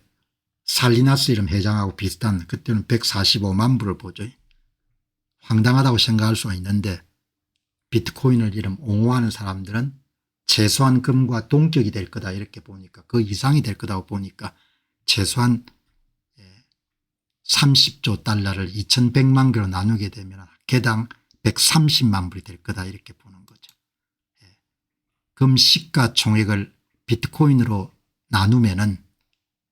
살리나스 이름 회장하고 비슷한 그때는 145만 불을 보죠. 황당하다고 생각할 수가 있는데 비트코인을 이름 옹호하는 사람들은 최소한 금과 동격이 될 거다 이렇게 보니까 그 이상이 될 거다고 보니까 최소한 30조 달러를 2100만 개로 나누게 되면 개당 130만 불이 될 거다 이렇게 보는 거죠. 금 시가총액을 비트코인으로 나누면은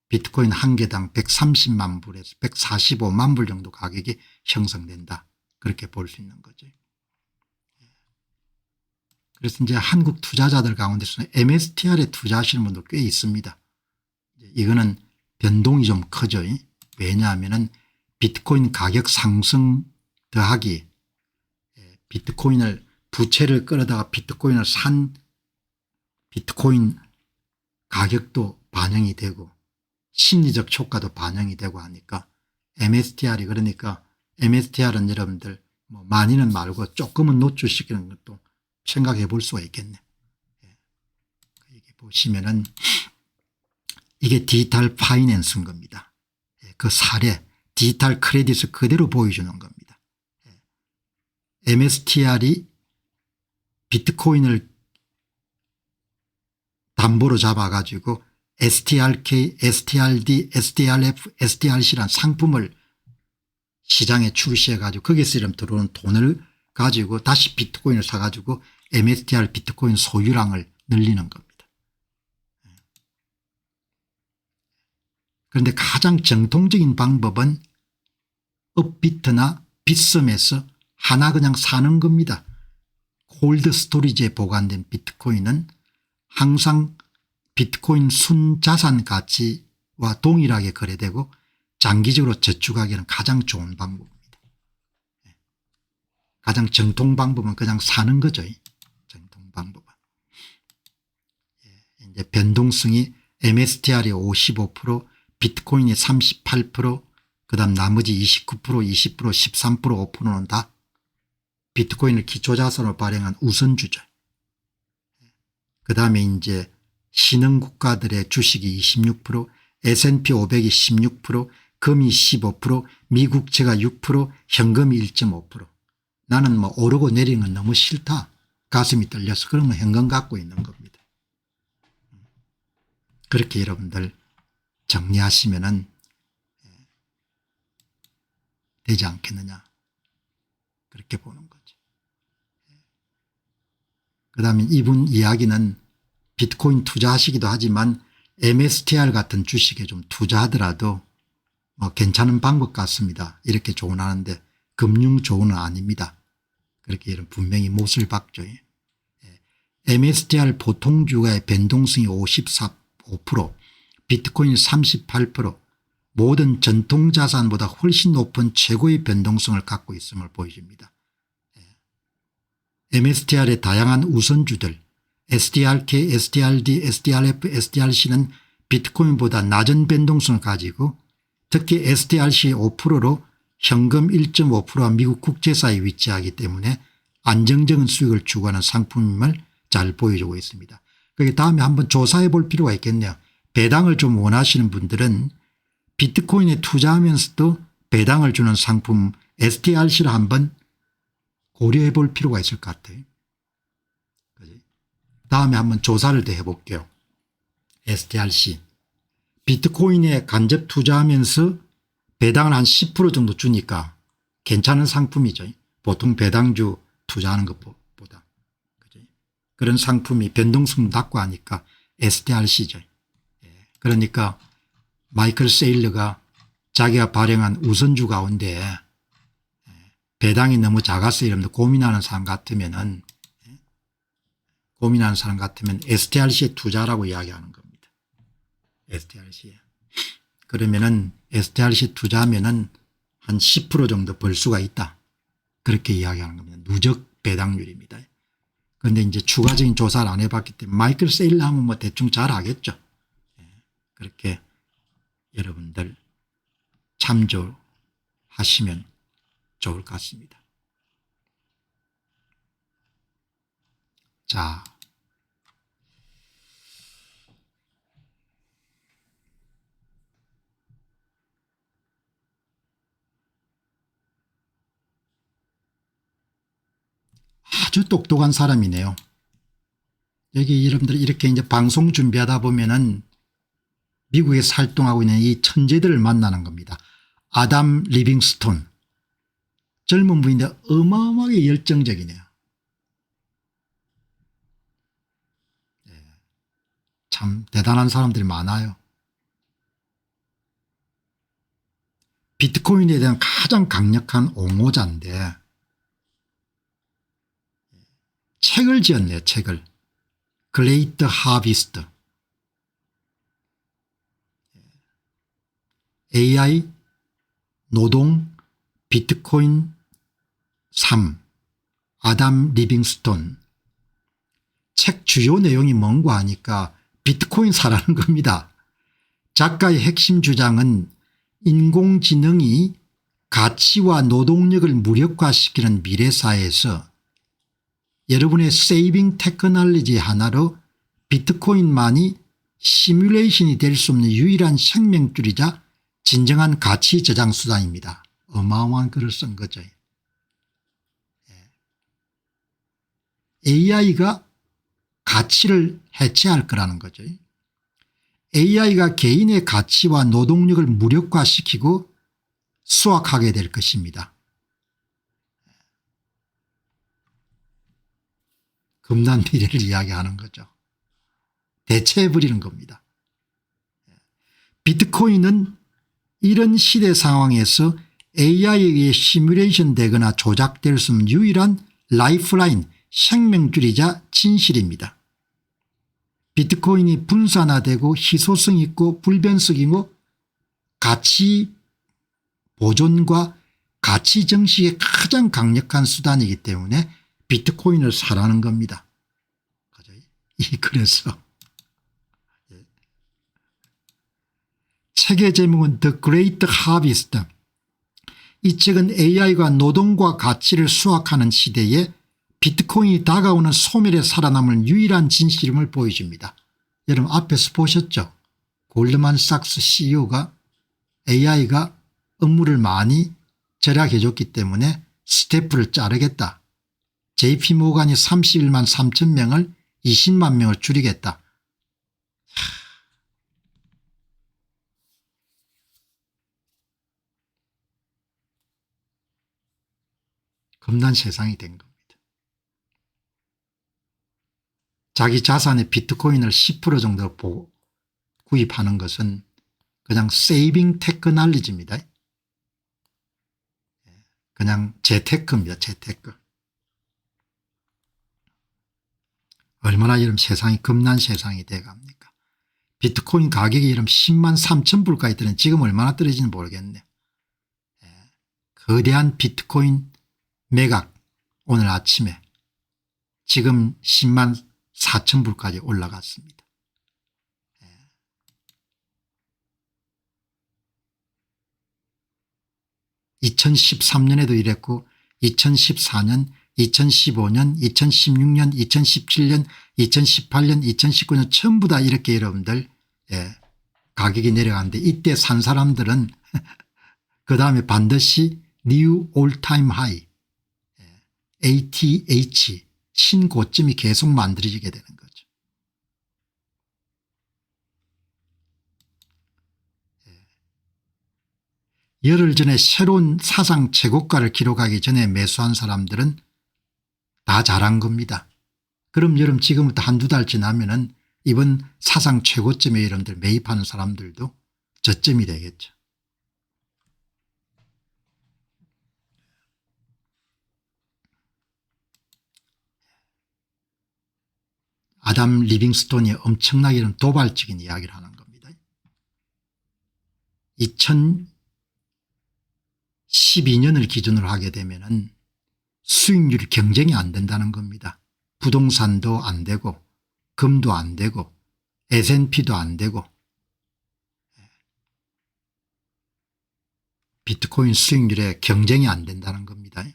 비트코인 한 개당 130만 불에서 145만 불 정도 가격이 형성된다 그렇게 볼 수 있는 거죠. 그래서 이제 한국 투자자들 가운데서는 MSTR에 투자하시는 분도 꽤 있습니다. 이거는 변동이 좀 크죠. 왜냐하면 비트코인 가격 상승 더하기 비트코인을 부채를 끌어다가 비트코인을 산 비트코인 가격도 반영이 되고 심리적 효과도 반영이 되고 하니까 MSTR이 그러니까 MSTR은 여러분들 뭐 많이는 말고 조금은 노출시키는 것도 생각해 볼 수가 있겠네. 여기 보시면은 이게 디지털 파이낸스인 겁니다. 그 사례 디지털 크레딧을 그대로 보여주는 겁니다. MSTR이 비트코인을 담보로 잡아가지고 STRK, STRD, STRF, STRC라는 상품을 시장에 출시해 가지고 거기서 들어오는 돈을 가지고 다시 비트코인을 사가지고 MSTR 비트코인 소유량을 늘리는 겁니다. 그런데 가장 정통적인 방법은 업비트나 빗썸에서 하나 그냥 사는 겁니다. 콜드 스토리지에 보관된 비트코인은 항상 비트코인 순자산 가치와 동일하게 거래되고 장기적으로 저축하기에는 가장 좋은 방법입니다. 가장 정통 방법은 그냥 사는 거죠. 정통 방법은. 이제 변동성이 MSTR이 55%, 비트코인이 38%, 그다음 나머지 29%, 20%, 13%, 5%는 다 비트코인을 기초자산으로 발행한 우선주죠. 그다음에 이제 신흥 국가들의 주식이 26%, S&P 500이 16%, 금이 15%, 미국채가 6%, 현금이 1.5%. 나는 뭐 오르고 내리는 건 너무 싫다. 가슴이 떨려서 그러면 현금 갖고 있는 겁니다. 그렇게 여러분들 정리하시면은 되지 않겠느냐 그렇게 보는 거죠. 그다음에 이분 이야기는 비트코인 투자하시기도 하지만 MSTR 같은 주식에 좀 투자하더라도 뭐 괜찮은 방법 같습니다. 이렇게 조언하는데 금융 조언은 아닙니다. 그렇게 분명히 못을 박죠. MSTR 보통 주가의 변동성이 54%, 비트코인 38%, 모든 전통자산보다 훨씬 높은 최고의 변동성을 갖고 있음을 보여줍니다. MSTR의 다양한 우선주들 STRK, STRD, STRF, STRC는 비트코인보다 낮은 변동성을 가지고 특히 STRC 5%로 현금 1.5%와 미국 국채사에 위치하기 때문에 안정적인 수익을 추구하는 상품임을 잘 보여주고 있습니다. 그게 다음에 한번 조사해 볼 필요가 있겠네요. 배당을 좀 원하시는 분들은 비트코인에 투자하면서도 배당을 주는 상품 STRC를 한번 고려해 볼 필요가 있을 것 같아요. 다음에 한번 조사를 더 해볼게요. STRC. 비트코인에 간접 투자하면서 배당을 한 10% 정도 주니까 괜찮은 상품이죠. 보통 배당주 투자하는 것보다. 그런 상품이 변동성 낮고 하니까 STRC죠. 그러니까 마이클 세일러가 자기가 발행한 우선주 가운데 배당이 너무 작아서 이러면서 고민하는 사람 같으면 STRC에 투자라고 이야기하는 겁니다. STRC에. 그러면은 STRC 투자하면은 한 10% 정도 벌 수가 있다. 그렇게 이야기하는 겁니다. 누적 배당률입니다. 그런데 이제 추가적인 조사를 안 해봤기 때문에 마이클 세일러 하면 뭐 대충 잘 알겠죠. 그렇게 여러분들 참조하시면 좋을 것 같습니다. 자, 아주 똑똑한 사람이네요. 여기 여러분들 이렇게 이제 방송 준비하다 보면은 미국에서 활동하고 있는 이 천재들을 만나는 겁니다. 아담 리빙스톤. 젊은 분인데 어마어마하게 열정적이네요. 참 대단한 사람들이 많아요. 비트코인에 대한 가장 강력한 옹호자인데 책을 지었네요. 책을. 그레이트 하비스트. AI, 노동, 비트코인 3. 아담 리빙스톤. 책 주요 내용이 뭔가 하니까 비트코인 사라는 겁니다. 작가의 핵심 주장은 인공지능이 가치와 노동력을 무력화시키는 미래사회에서 여러분의 세이빙 테크놀로지 하나로 비트코인만이 시뮬레이션이 될 수 없는 유일한 생명줄이자 진정한 가치 저장 수단입니다. 어마어마한 글을 쓴 거죠. AI가 가치를 해체할 거라는 거죠. AI가 개인의 가치와 노동력을 무력화시키고 수확하게 될 것입니다. 겁난 미래를 이야기하는 거죠. 대체해버리는 겁니다. 비트코인은 이런 시대 상황에서 AI에 의해 시뮬레이션 되거나 조작될 수 없는 유일한 라이프라인 생명줄이자 진실입니다. 비트코인이 분산화되고 희소성 있고 불변성이고 가치 보존과 가치 정식의 가장 강력한 수단이기 때문에 비트코인을 사라는 겁니다. 그래서 책의 제목은 The Great Harvest. 이 책은 AI가 노동과 가치를 수확하는 시대에 비트코인이 다가오는 소멸에 살아남을 유일한 진실임을 보여줍니다. 여러분 앞에서 보셨죠? 골드만삭스 CEO가 AI가 업무를 많이 절약해 줬기 때문에 스태프를 자르겠다. JP모간이 31만 3천 명을 20만 명을 줄이겠다. 겁난 세상이 된 겁니다. 자기 자산의 비트코인을 10% 정도 구입하는 것은 그냥 세이빙 테크놀로지입니다. 그냥 재테크입니다. 재테크. 얼마나 이런 세상이 겁난 세상이 돼갑니까. 비트코인 가격이 이런 10만 3천 불까지 떨어진 지금 얼마나 떨어지는지 모르겠네요. 거대한 비트코인 매각 오늘 아침에 지금 10만 4천 불까지 올라갔습니다. 2013년에도 이랬고 2014년 2015년 2016년 2017년 2018년 2019년 전부 다 이렇게 여러분들 가격이 내려가는데 이때 산 사람들은 그다음에 반드시 뉴 올타임 하이 ATH 신고점이 계속 만들어지게 되는 거죠. 열흘 전에 새로운 사상 최고가를 기록하기 전에 매수한 사람들은 다 잘한 겁니다. 그럼 여러분 지금부터 한두 달 지나면은 이번 사상 최고점에 여러분들 매입하는 사람들도 저점이 되겠죠. 아담 리빙스톤이 엄청나게 이런 도발적인 이야기를 하는 겁니다. 2012년을 기준으로 하게 되면은 수익률이 경쟁이 안 된다는 겁니다. 부동산도 안 되고 금도 안 되고 S&P도 안 되고 비트코인 수익률에 경쟁이 안 된다는 겁니다.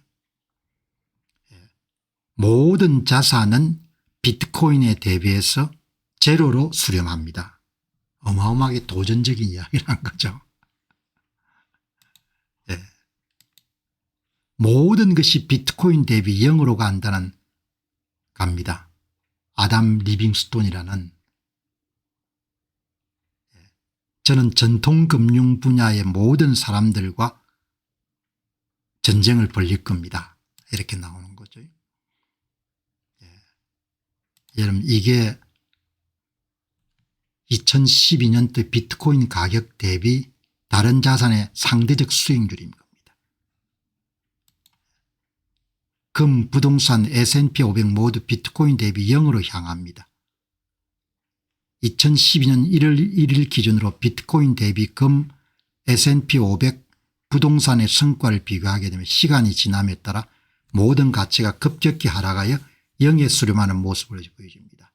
모든 자산은 비트코인에 대비해서 제로로 수렴합니다. 어마어마하게 도전적인 이야기를 한 거죠. 모든 것이 비트코인 대비 0으로 갑니다. 아담 리빙스톤이라는 저는 전통금융 분야의 모든 사람들과 전쟁을 벌일 겁니다. 이렇게 나오는 거죠. 여러분 이게 2012년도 비트코인 가격 대비 다른 자산의 상대적 수익률인 겁니다. 금, 부동산, S&P 500 모두 비트코인 대비 0으로 향합니다. 2012년 1월 1일 기준으로 비트코인 대비 금, S&P 500 부동산의 성과를 비교하게 되면 시간이 지남에 따라 모든 가치가 급격히 하락하여 0에 수렴하는 모습을 보여줍니다.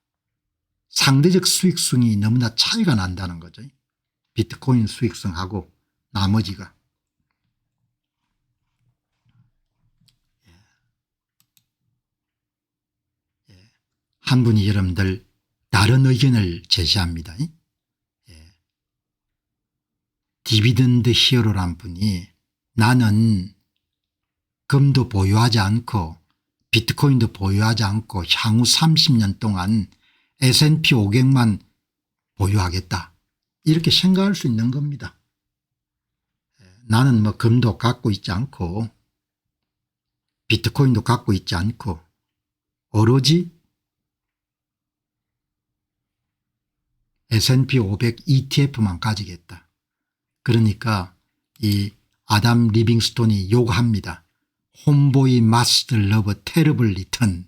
상대적 수익성이 너무나 차이가 난다는 거죠. 비트코인 수익성하고 나머지가. 한 분이 여러분들 다른 의견을 제시합니다. 디비던드 히어로란 분이 나는 금도 보유하지 않고 비트코인도 보유하지 않고 향후 30년 동안 S&P 500만 보유하겠다 이렇게 생각할 수 있는 겁니다. 나는 뭐 금도 갖고 있지 않고 비트코인도 갖고 있지 않고 오로지 S&P 500 ETF만 가지겠다. 그러니까 이 아담 리빙스톤이 요구합니다. 홈보이 마스터 러버 테러블 리턴.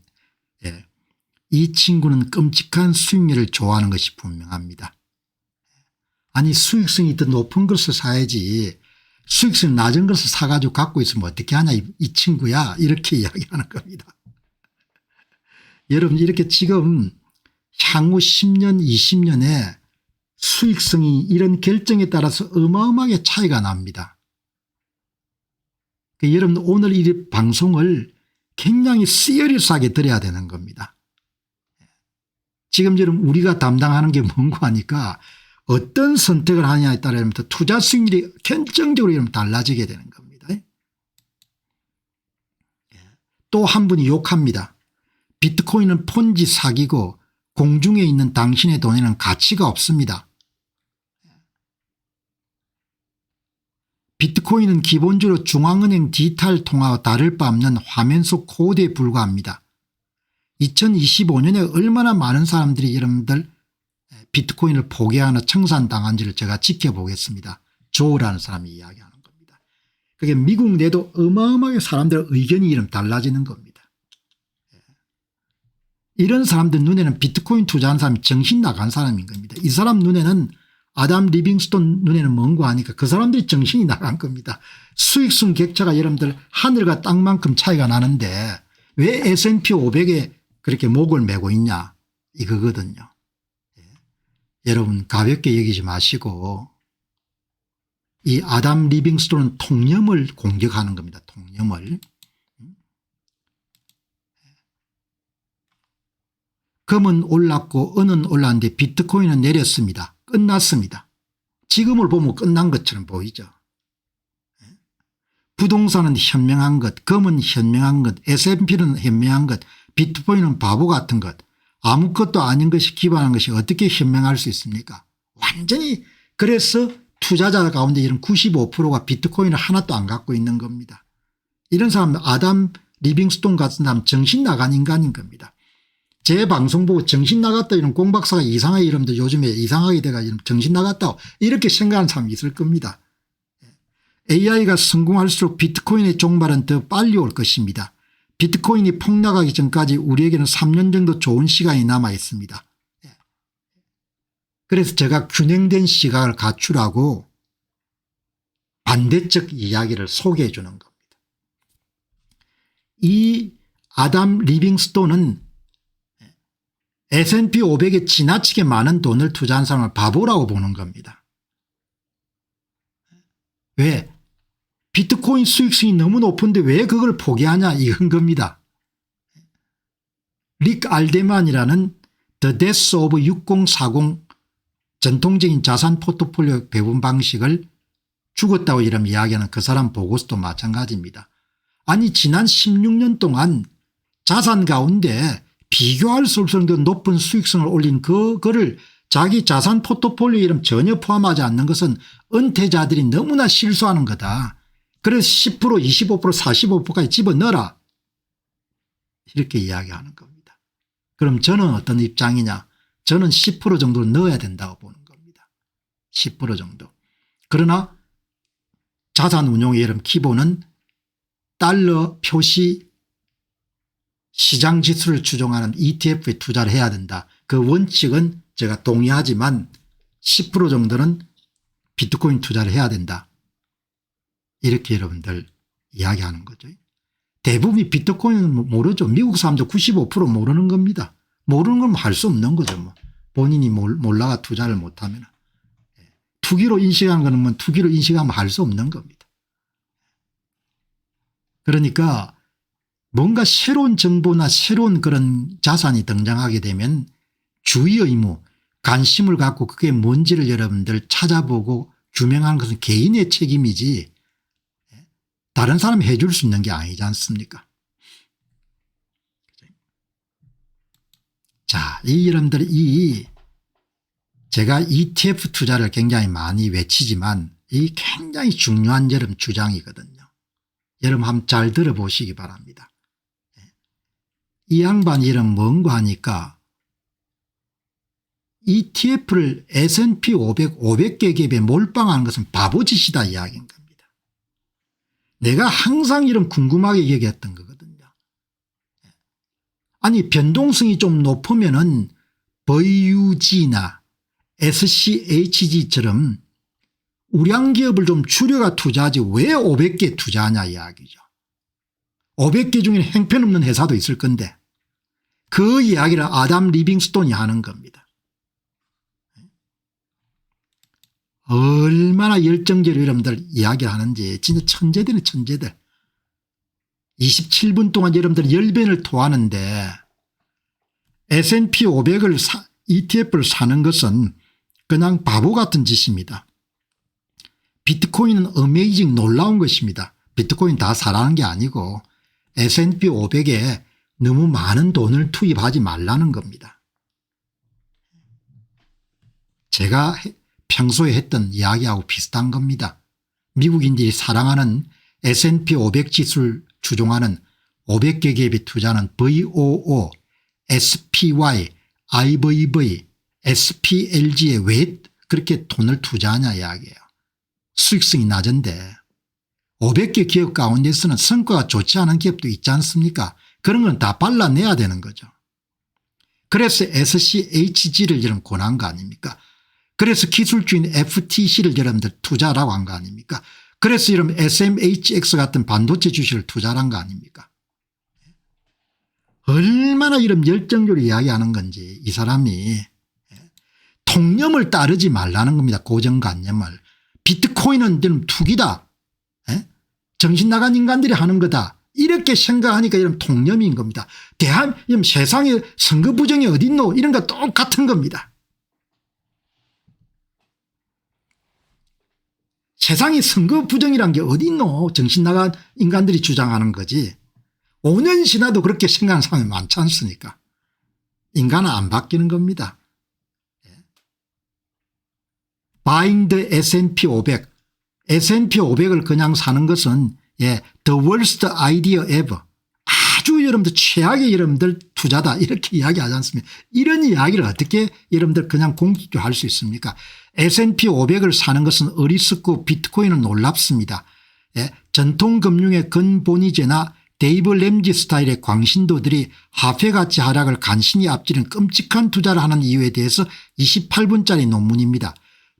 이 친구는 끔찍한 수익률을 좋아하는 것이 분명합니다. 아니 수익성이 더 높은 것을 사야지 수익성이 낮은 것을 사가지고 갖고 있으면 어떻게 하냐 이 친구야 이렇게 이야기하는 겁니다. 여러분 이렇게 지금 향후 10년 20년에 수익성이 이런 결정에 따라서 어마어마하게 차이가 납니다. 그러니까 여러분 오늘 이 방송을 굉장히 시리어스하게 들어야 되는 겁니다. 지금 여러분 우리가 담당하는 게 뭔가 하니까 어떤 선택을 하느냐에 따라 투자 수익률이 결정적으로 달라지게 되는 겁니다. 또 한 분이 욕합니다. 비트코인은 폰지 사기고 공중에 있는 당신의 돈에는 가치가 없습니다. 비트코인은 기본적으로 중앙은행 디지털 통화와 다를 바 없는 화면 속 코드에 불과합니다. 2025년에 얼마나 많은 사람들이 여러분들 비트코인을 포기하거나 청산당한지를 제가 지켜보겠습니다. 조라는 사람이 이야기하는 겁니다. 그게 미국 내도 어마어마하게 사람들의 의견이 달라지는 겁니다. 이런 사람들 눈에는 비트코인 투자하는 사람이 정신 나간 사람인 겁니다. 이 사람 눈에는 아담 리빙스톤 눈에는 뭔가 하니까 그 사람들이 정신이 나간 겁니다. 수익성 격차가 여러분들 하늘과 땅만큼 차이가 나는데 왜 S&P 500에 그렇게 목을 메고 있냐 이거거든요. 여러분 가볍게 여기지 마시고 이 아담 리빙스톤은 통념을 공격하는 겁니다. 통념을. 금은 올랐고 은은 올랐는데 비트코인은 내렸습니다. 끝났습니다. 지금을 보면 끝난 것처럼 보이죠. 부동산은 현명한 것, 금은 현명한 것, S&P는 현명한 것, 비트코인은 바보 같은 것, 아무것도 아닌 것이 기반한 것이 어떻게 현명할 수 있습니까? 완전히 그래서 투자자 가운데 이런 95%가 비트코인을 하나도 안 갖고 있는 겁니다. 이런 사람 아담 리빙스톤 같은 사람 정신 나간 인간인 겁니다. 제 방송 보고 정신 나갔다 이런 공박사가 이상하게 이러면서 요즘에 이상하게 돼가 정신 나갔다고 이렇게 생각하는 사람이 있을 겁니다. AI가 성공할수록 비트코인의 종말은 더 빨리 올 것입니다. 비트코인이 폭락하기 전까지 우리에게는 3년 정도 좋은 시간이 남아 있습니다. 그래서 제가 균형된 시각을 갖추라고 반대쪽 이야기를 소개해 주는 겁니다. 이 아담 리빙스톤은 S&P 500에 지나치게 많은 돈을 투자한 사람을 바보라고 보는 겁니다. 왜? 비트코인 수익성이 너무 높은데 왜 그걸 포기하냐 이건 겁니다. 릭 알데만이라는 The Death of 6040 전통적인 자산 포트폴리오 배분 방식을 죽었다고 이런 이야기하는 그 사람 보고서도 마찬가지입니다. 아니 지난 16년 동안 자산 가운데 비교할 수 없을 정도로 높은 수익성을 올린 그거를 자기 자산 포트폴리오 이름 전혀 포함하지 않는 것은 은퇴자들이 너무나 실수하는 거다. 그래서 10% 25% 45%까지 집어넣어라. 이렇게 이야기하는 겁니다. 그럼 저는 어떤 입장이냐. 저는 10% 정도를 넣어야 된다고 보는 겁니다. 10% 정도. 그러나 자산운용의 이름 기본은 달러 표시 시장지수를 추종하는 ETF에 투자를 해야 된다. 그 원칙은 제가 동의하지만 10% 정도는 비트코인 투자를 해야 된다. 이렇게 여러분들 이야기하는 거죠. 대부분이 비트코인은 모르죠. 미국 사람도 95% 모르는 겁니다. 모르는 건 할 수 없는 거죠. 뭐. 본인이 몰라가 투자를 못하면. 투기로 인식하는 거는 뭐 투기로 인식하면 할 수 없는 겁니다. 그러니까 뭔가 새로운 정보나 새로운 그런 자산이 등장하게 되면 주의 의무, 관심을 갖고 그게 뭔지를 여러분들 찾아보고 규명하는 것은 개인의 책임이지 다른 사람이 해줄 수 있는 게 아니지 않습니까? 자, 여러분들 제가 ETF 투자를 굉장히 많이 외치지만 이 굉장히 중요한 여러분 주장이거든요. 여러분 한번 잘 들어보시기 바랍니다. 이 양반 이름 뭔가 하니까 ETF를 S&P 500개 기업에 몰빵하는 것은 바보짓이다 이야기인 겁니다. 내가 항상 이런 궁금하게 얘기했던 거거든요. 아니 변동성이 좀 높으면은 VUG나 SCHG처럼 우량기업을 좀 줄여가 투자하지 왜 500개 투자하냐 이야기죠. 500개 중에는 행편없는 회사도 있을 건데 그 이야기를 아담 리빙스톤이 하는 겁니다. 얼마나 열정적으로 여러분들 이야기를 하는지 진짜 천재들이 천재들. 27분 동안 여러분들 10번을 토하는데 S&P 500을 ETF를 사는 것은 그냥 바보 같은 짓입니다. 비트코인은 어메이징 놀라운 것입니다. 비트코인 다 사라는 게 아니고 S&P 500에 너무 많은 돈을 투입하지 말라는 겁니다. 제가 평소에 했던 이야기하고 비슷한 겁니다. 미국인들이 사랑하는 S&P 500 지수를 추종하는 500개 기업이 투자하는 VOO, SPY, IVV, SPLG에 왜 그렇게 돈을 투자하냐 이야기예요. 수익성이 낮은데 500개 기업 가운데서는 성과가 좋지 않은 기업도 있지 않습니까? 그런 건 다 발라내야 되는 거죠. 그래서 SCHG를 여러분 권한 거 아닙니까? 그래서 기술주인 FTC를 여러분들 투자라고 한 거 아닙니까? 그래서 여러분 SMHX 같은 반도체 주식을 투자한 거 아닙니까? 얼마나 이런 열정적으로 이야기하는 건지 이 사람이 통념을 따르지 말라는 겁니다. 고정관념을. 비트코인은 투기다. 정신 나간 인간들이 하는 거다. 이렇게 생각하니까 이런 통념인 겁니다. 세상에 선거 부정이 어딨노 이런 거 똑같은 겁니다. 세상에 선거 부정이란 게 어딨노 정신 나간 인간들이 주장하는 거지. 5년 지나도 그렇게 생각하는 사람이 많지 않습니까? 인간은 안 바뀌는 겁니다. Buying the S&P 500. S&P 500을 그냥 사는 것은 the worst idea ever. 아주 여러분들 최악의 여러분들 투자다 이렇게 이야기하지 않습니까? 이런 이야기를 어떻게 여러분들 그냥 공식적으로 할 수 있습니까? S&P 500을 사는 것은 어리석고 비트코인은 놀랍습니다. 전통금융의 근본이제나 데이브 램지 스타일의 광신도들이 화폐가치 하락을 간신히 앞지른 끔찍한 투자를 하는 이유에 대해서 28분짜리 논문입니다.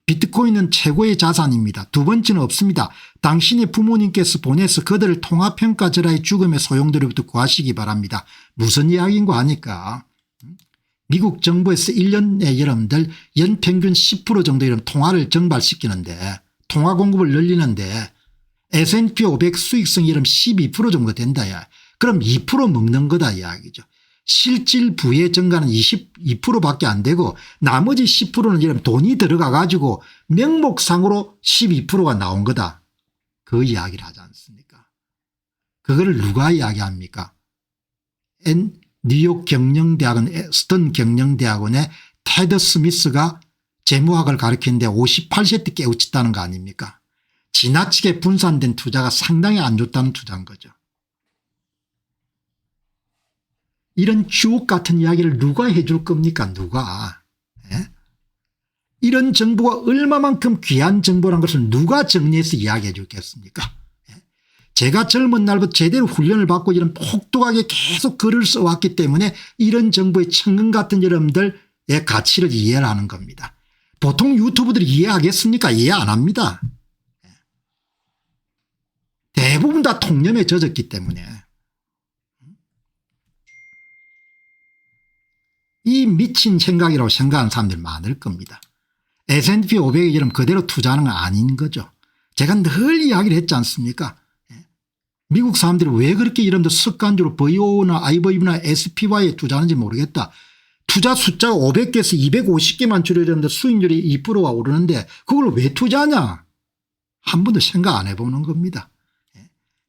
비트코인은 최고의 자산입니다. 두 번째는 없습니다. 당신의 부모님께서 보내서 그들을 통화평가절하의 죽음의 소용돌이부터 구하시기 바랍니다. 무슨 이야기인가 하니까 미국 정부에서 1년에 여러분들 연평균 10% 정도 이런 통화를 증발시키는데 통화 공급을 늘리는데 S&P 500 수익성이 이런 12% 정도 된다. 그럼 2% 먹는 거다 이야기죠. 실질 부의 증가는 22%밖에 안 되고 나머지 10%는 이런 돈이 들어가 가지고 명목상으로 12%가 나온 거다. 그 이야기를 하지 않습니까? 그거를 누가 이야기합니까? 뉴욕 경영대학원 스턴 경영대학원의 테드 스미스가 재무학을 가르치는데 58세 때 깨우쳤다는 거 아닙니까? 지나치게 분산된 투자가 상당히 안 좋다는 투자인 거죠. 이런 주옥 같은 이야기를 누가 해줄 겁니까? 누가. 예? 이런 정보가 얼마만큼 귀한 정보란 것을 누가 정리해서 이야기해 주겠습니까? 예? 제가 젊은 날부터 제대로 훈련을 받고 이런 혹독하게 계속 글을 써왔기 때문에 이런 정보의 천금 같은 여러분들의 가치를 이해를 하는 겁니다. 보통 유튜브들이 이해하겠습니까? 이해 안 합니다. 대부분 다 통념에 젖었기 때문에. 이 미친 생각이라고 생각하는 사람들이 많을 겁니다. S&P 500에 이런 그대로 투자하는 건 아닌 거죠. 제가 늘 이야기를 했지 않습니까? 미국 사람들이 왜 그렇게 이런데 습관적으로 VO나 IV나 SPY에 투자하는지 모르겠다. 투자 숫자가 500개에서 250개만 줄여졌는데 수익률이 2%가 오르는데 그걸 왜 투자하냐. 한 번도 생각 안 해보는 겁니다.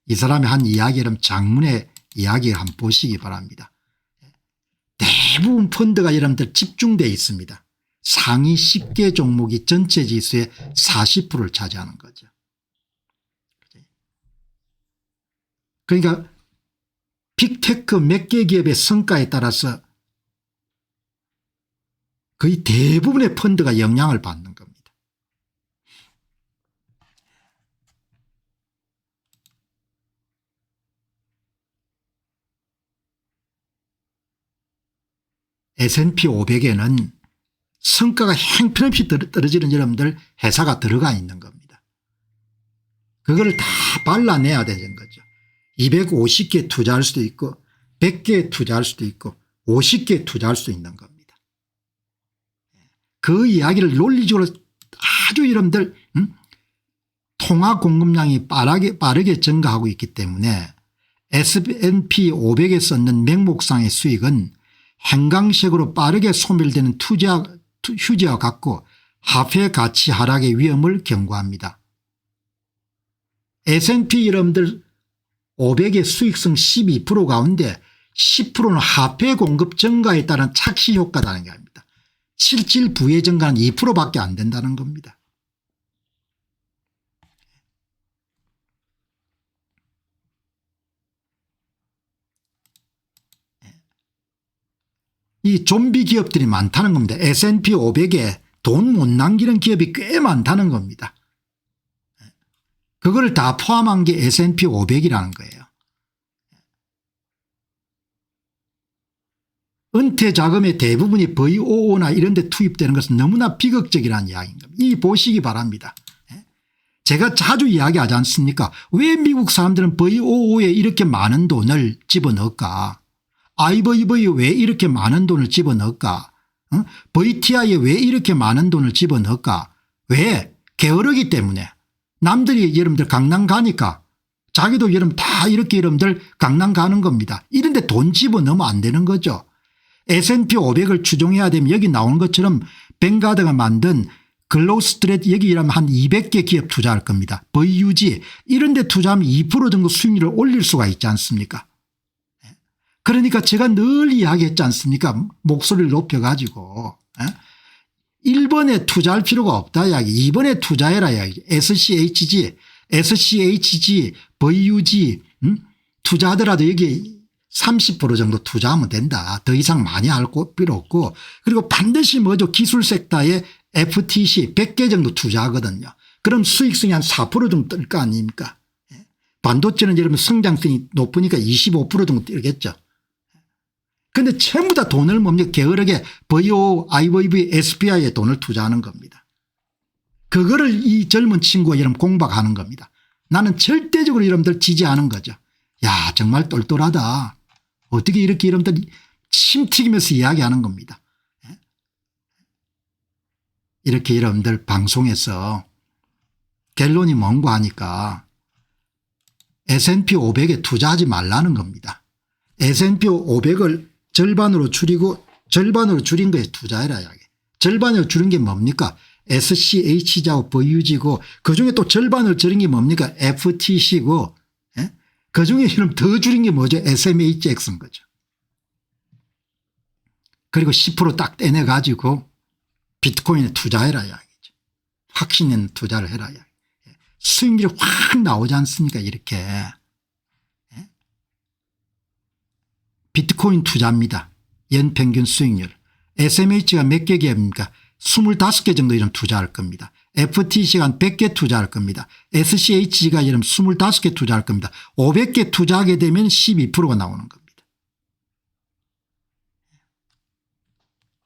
이 사람이 한 이야기를 장문의 이야기를 한번 보시기 바랍니다. 대부분 펀드가 여러분들 집중되어 있습니다. 상위 10개 종목이 전체 지수의 40%를 차지하는 거죠. 그러니까 빅테크 몇 개 기업의 성과에 따라서 거의 대부분의 펀드가 영향을 받는 겁니다. S&P 500에는 성과가 형편없이 떨어지는 여러분들 회사가 들어가 있는 겁니다. 그걸 다 발라내야 되는 거죠. 250개 투자할 수도 있고 100개 투자할 수도 있고 50개 투자할 수도 있는 겁니다. 그 이야기를 논리적으로 아주 여러분들 통화 공급량이 빠르게 증가하고 있기 때문에 S&P 500에 썼는 명목상의 수익은 행강색으로 빠르게 소멸되는 휴지와 같고 화폐 가치 하락의 위험을 경고합니다. S&P 여러분들 500의 수익성 12% 가운데 10%는 화폐 공급 증가에 따른 착시 효과라는 게 아닙니다. 실질 부의 증가는 2%밖에 안 된다는 겁니다. 이 좀비 기업들이 많다는 겁니다. S&P 500에 돈 못 남기는 기업이 꽤 많다는 겁니다. 그걸 다 포함한 게 S&P 500이라는 거예요. 은퇴 자금의 대부분이 VOO나 이런 데 투입되는 것은 너무나 비극적이라는 이야기인 겁니다. 이 보시기 바랍니다. 제가 자주 이야기하지 않습니까? 왜 미국 사람들은 VOO에 이렇게 많은 돈을 집어넣을까? IVV에 왜 이렇게 많은 돈을 집어넣을까? VTI에 왜 이렇게 많은 돈을 집어넣을까? 왜? 게으르기 때문에. 남들이 여러분들 강남 가니까 자기도 여러분 다 이렇게 여러분들 강남 가는 겁니다. 이런데 돈 집어넣으면 안 되는 거죠. S&P 500을 추종해야 되면 여기 나오는 것처럼 뱅가드가 만든 글로우스트레이트 여기라면 한 200개 기업 투자할 겁니다. VUG 이런 데 투자하면 2% 정도 수익률을 올릴 수가 있지 않습니까? 그러니까 제가 늘 이야기했지 않습니까? 목소리를 높여가지고 1번에 투자할 필요가 없다 이야기, 2번에 투자해라 이야기. SCHG, VUG 투자하더라도 여기 30% 정도 투자하면 된다. 더 이상 많이 할 필요 없고, 그리고 반드시 뭐죠? 기술 섹터에 FTC 100개 정도 투자하거든요. 그럼 수익성이 한 4% 정도 뜰 거 아닙니까? 반도체는 여러분 성장성이 높으니까 25% 정도 뜨겠죠. 그런데 전부 다 돈을 뭡니까? 게으르게 VO, IVV, SPI에 돈을 투자하는 겁니다. 그거를 이 젊은 친구가 여러분 공박하는 겁니다. 나는 절대적으로 여러분들 지지하는 거죠. 야, 정말 똘똘하다. 어떻게 이렇게 여러분들 침 튀기면서 이야기하는 겁니다. 이렇게 여러분들 방송에서 결론이 뭔가 하니까 S&P 500에 투자하지 말라는 겁니다. S&P 500을 절반으로 줄이고 절반으로 줄인 거에 투자해라 이야기. 절반으로 줄인 게 뭡니까? SCH하고 VUG고 그중에 또 절반을 줄인 게 뭡니까? FTC고 그중에 그럼 더 줄인 게 뭐죠? SMHX인 거죠. 그리고 10% 딱 떼내 가지고 비트코인에 투자해라 이야기죠. 확신 있는 투자를 해라 이야기. 수익률이 확 나오지 않습니까 이렇게. 비트코인 투자입니다. 연평균 수익률. SMH가 몇 개 기업입니까? 25개 정도 이런 투자할 겁니다. FTC가 한 100개 투자할 겁니다. SCH가 이런 25개 투자할 겁니다. 500개 투자하게 되면 12%가 나오는 겁니다.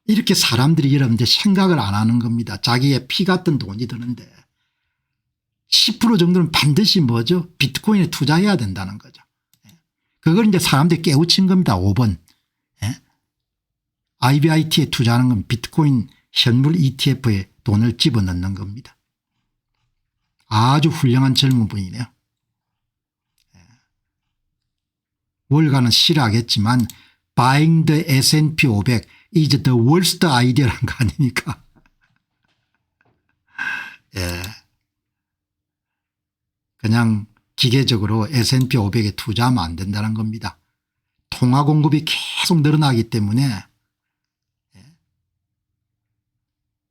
이렇게 사람들이 여러분들 생각을 안 하는 겁니다. 자기의 피 같은 돈이 드는데 10% 정도는 반드시 뭐죠? 비트코인에 투자해야 된다는 거죠. 그걸 이제 사람들이 깨우친 겁니다. 5번. IBIT에 투자하는 건 비트코인 현물 ETF에 돈을 집어넣는 겁니다. 아주 훌륭한 젊은 분이네요. 월가는 싫어하겠지만 Buying the S&P 500 is the worst idea라는 거 아닙니까? 예. 그냥 기계적으로 S&P 500에 투자하면 안 된다는 겁니다. 통화 공급이 계속 늘어나기 때문에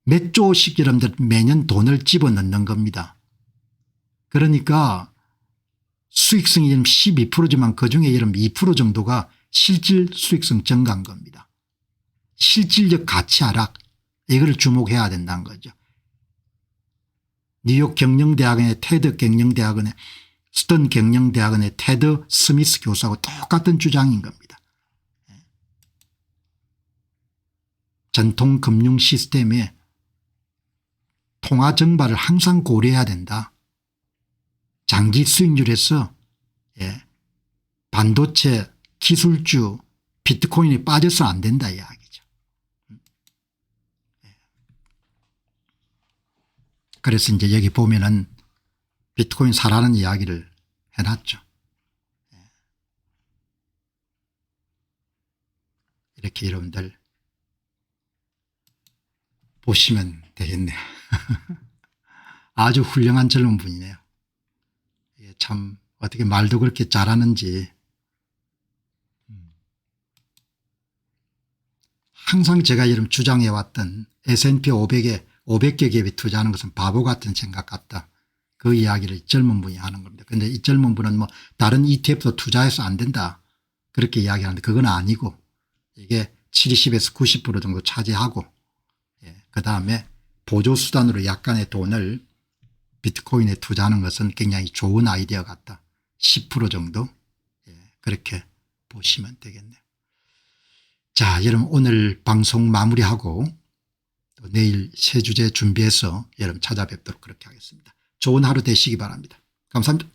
몇 조씩 여러분들 매년 돈을 집어넣는 겁니다. 그러니까 수익성이 12%지만 그중에 2% 정도가 실질 수익성 증가한 겁니다. 실질적 가치 하락 이걸 주목해야 된다는 거죠. 뉴욕 경영대학원의 테드 경영대학원의 스턴 경영대학원의 테드 스미스 교수하고 똑같은 주장인 겁니다. 전통 금융 시스템에 통화 증발을 항상 고려해야 된다. 장기 수익률에서 반도체 기술주 비트코인이 빠져서 안 된다 이야기죠. 그래서 이제 여기 보면은 비트코인 사라는 이야기를 해놨죠. 이렇게 여러분들 보시면 되겠네요. 아주 훌륭한 젊은 분이네요. 참 어떻게 말도 그렇게 잘하는지. 항상 제가 이런 주장해왔던 S&P 500에 500개 기업에 투자하는 것은 바보 같은 생각 같다. 그 이야기를 젊은 분이 하는 겁니다. 그런데 이 젊은 분은 뭐 다른 ETF도 투자해서 안 된다 그렇게 이야기하는데 그건 아니고 이게 70에서 90% 정도 차지하고 그다음에 보조수단으로 약간의 돈을 비트코인에 투자하는 것은 굉장히 좋은 아이디어 같다. 10% 정도 그렇게 보시면 되겠네요. 자, 여러분 오늘 방송 마무리하고 또 내일 새 주제 준비해서 여러분 찾아뵙도록 그렇게 하겠습니다. 좋은 하루 되시기 바랍니다. 감사합니다.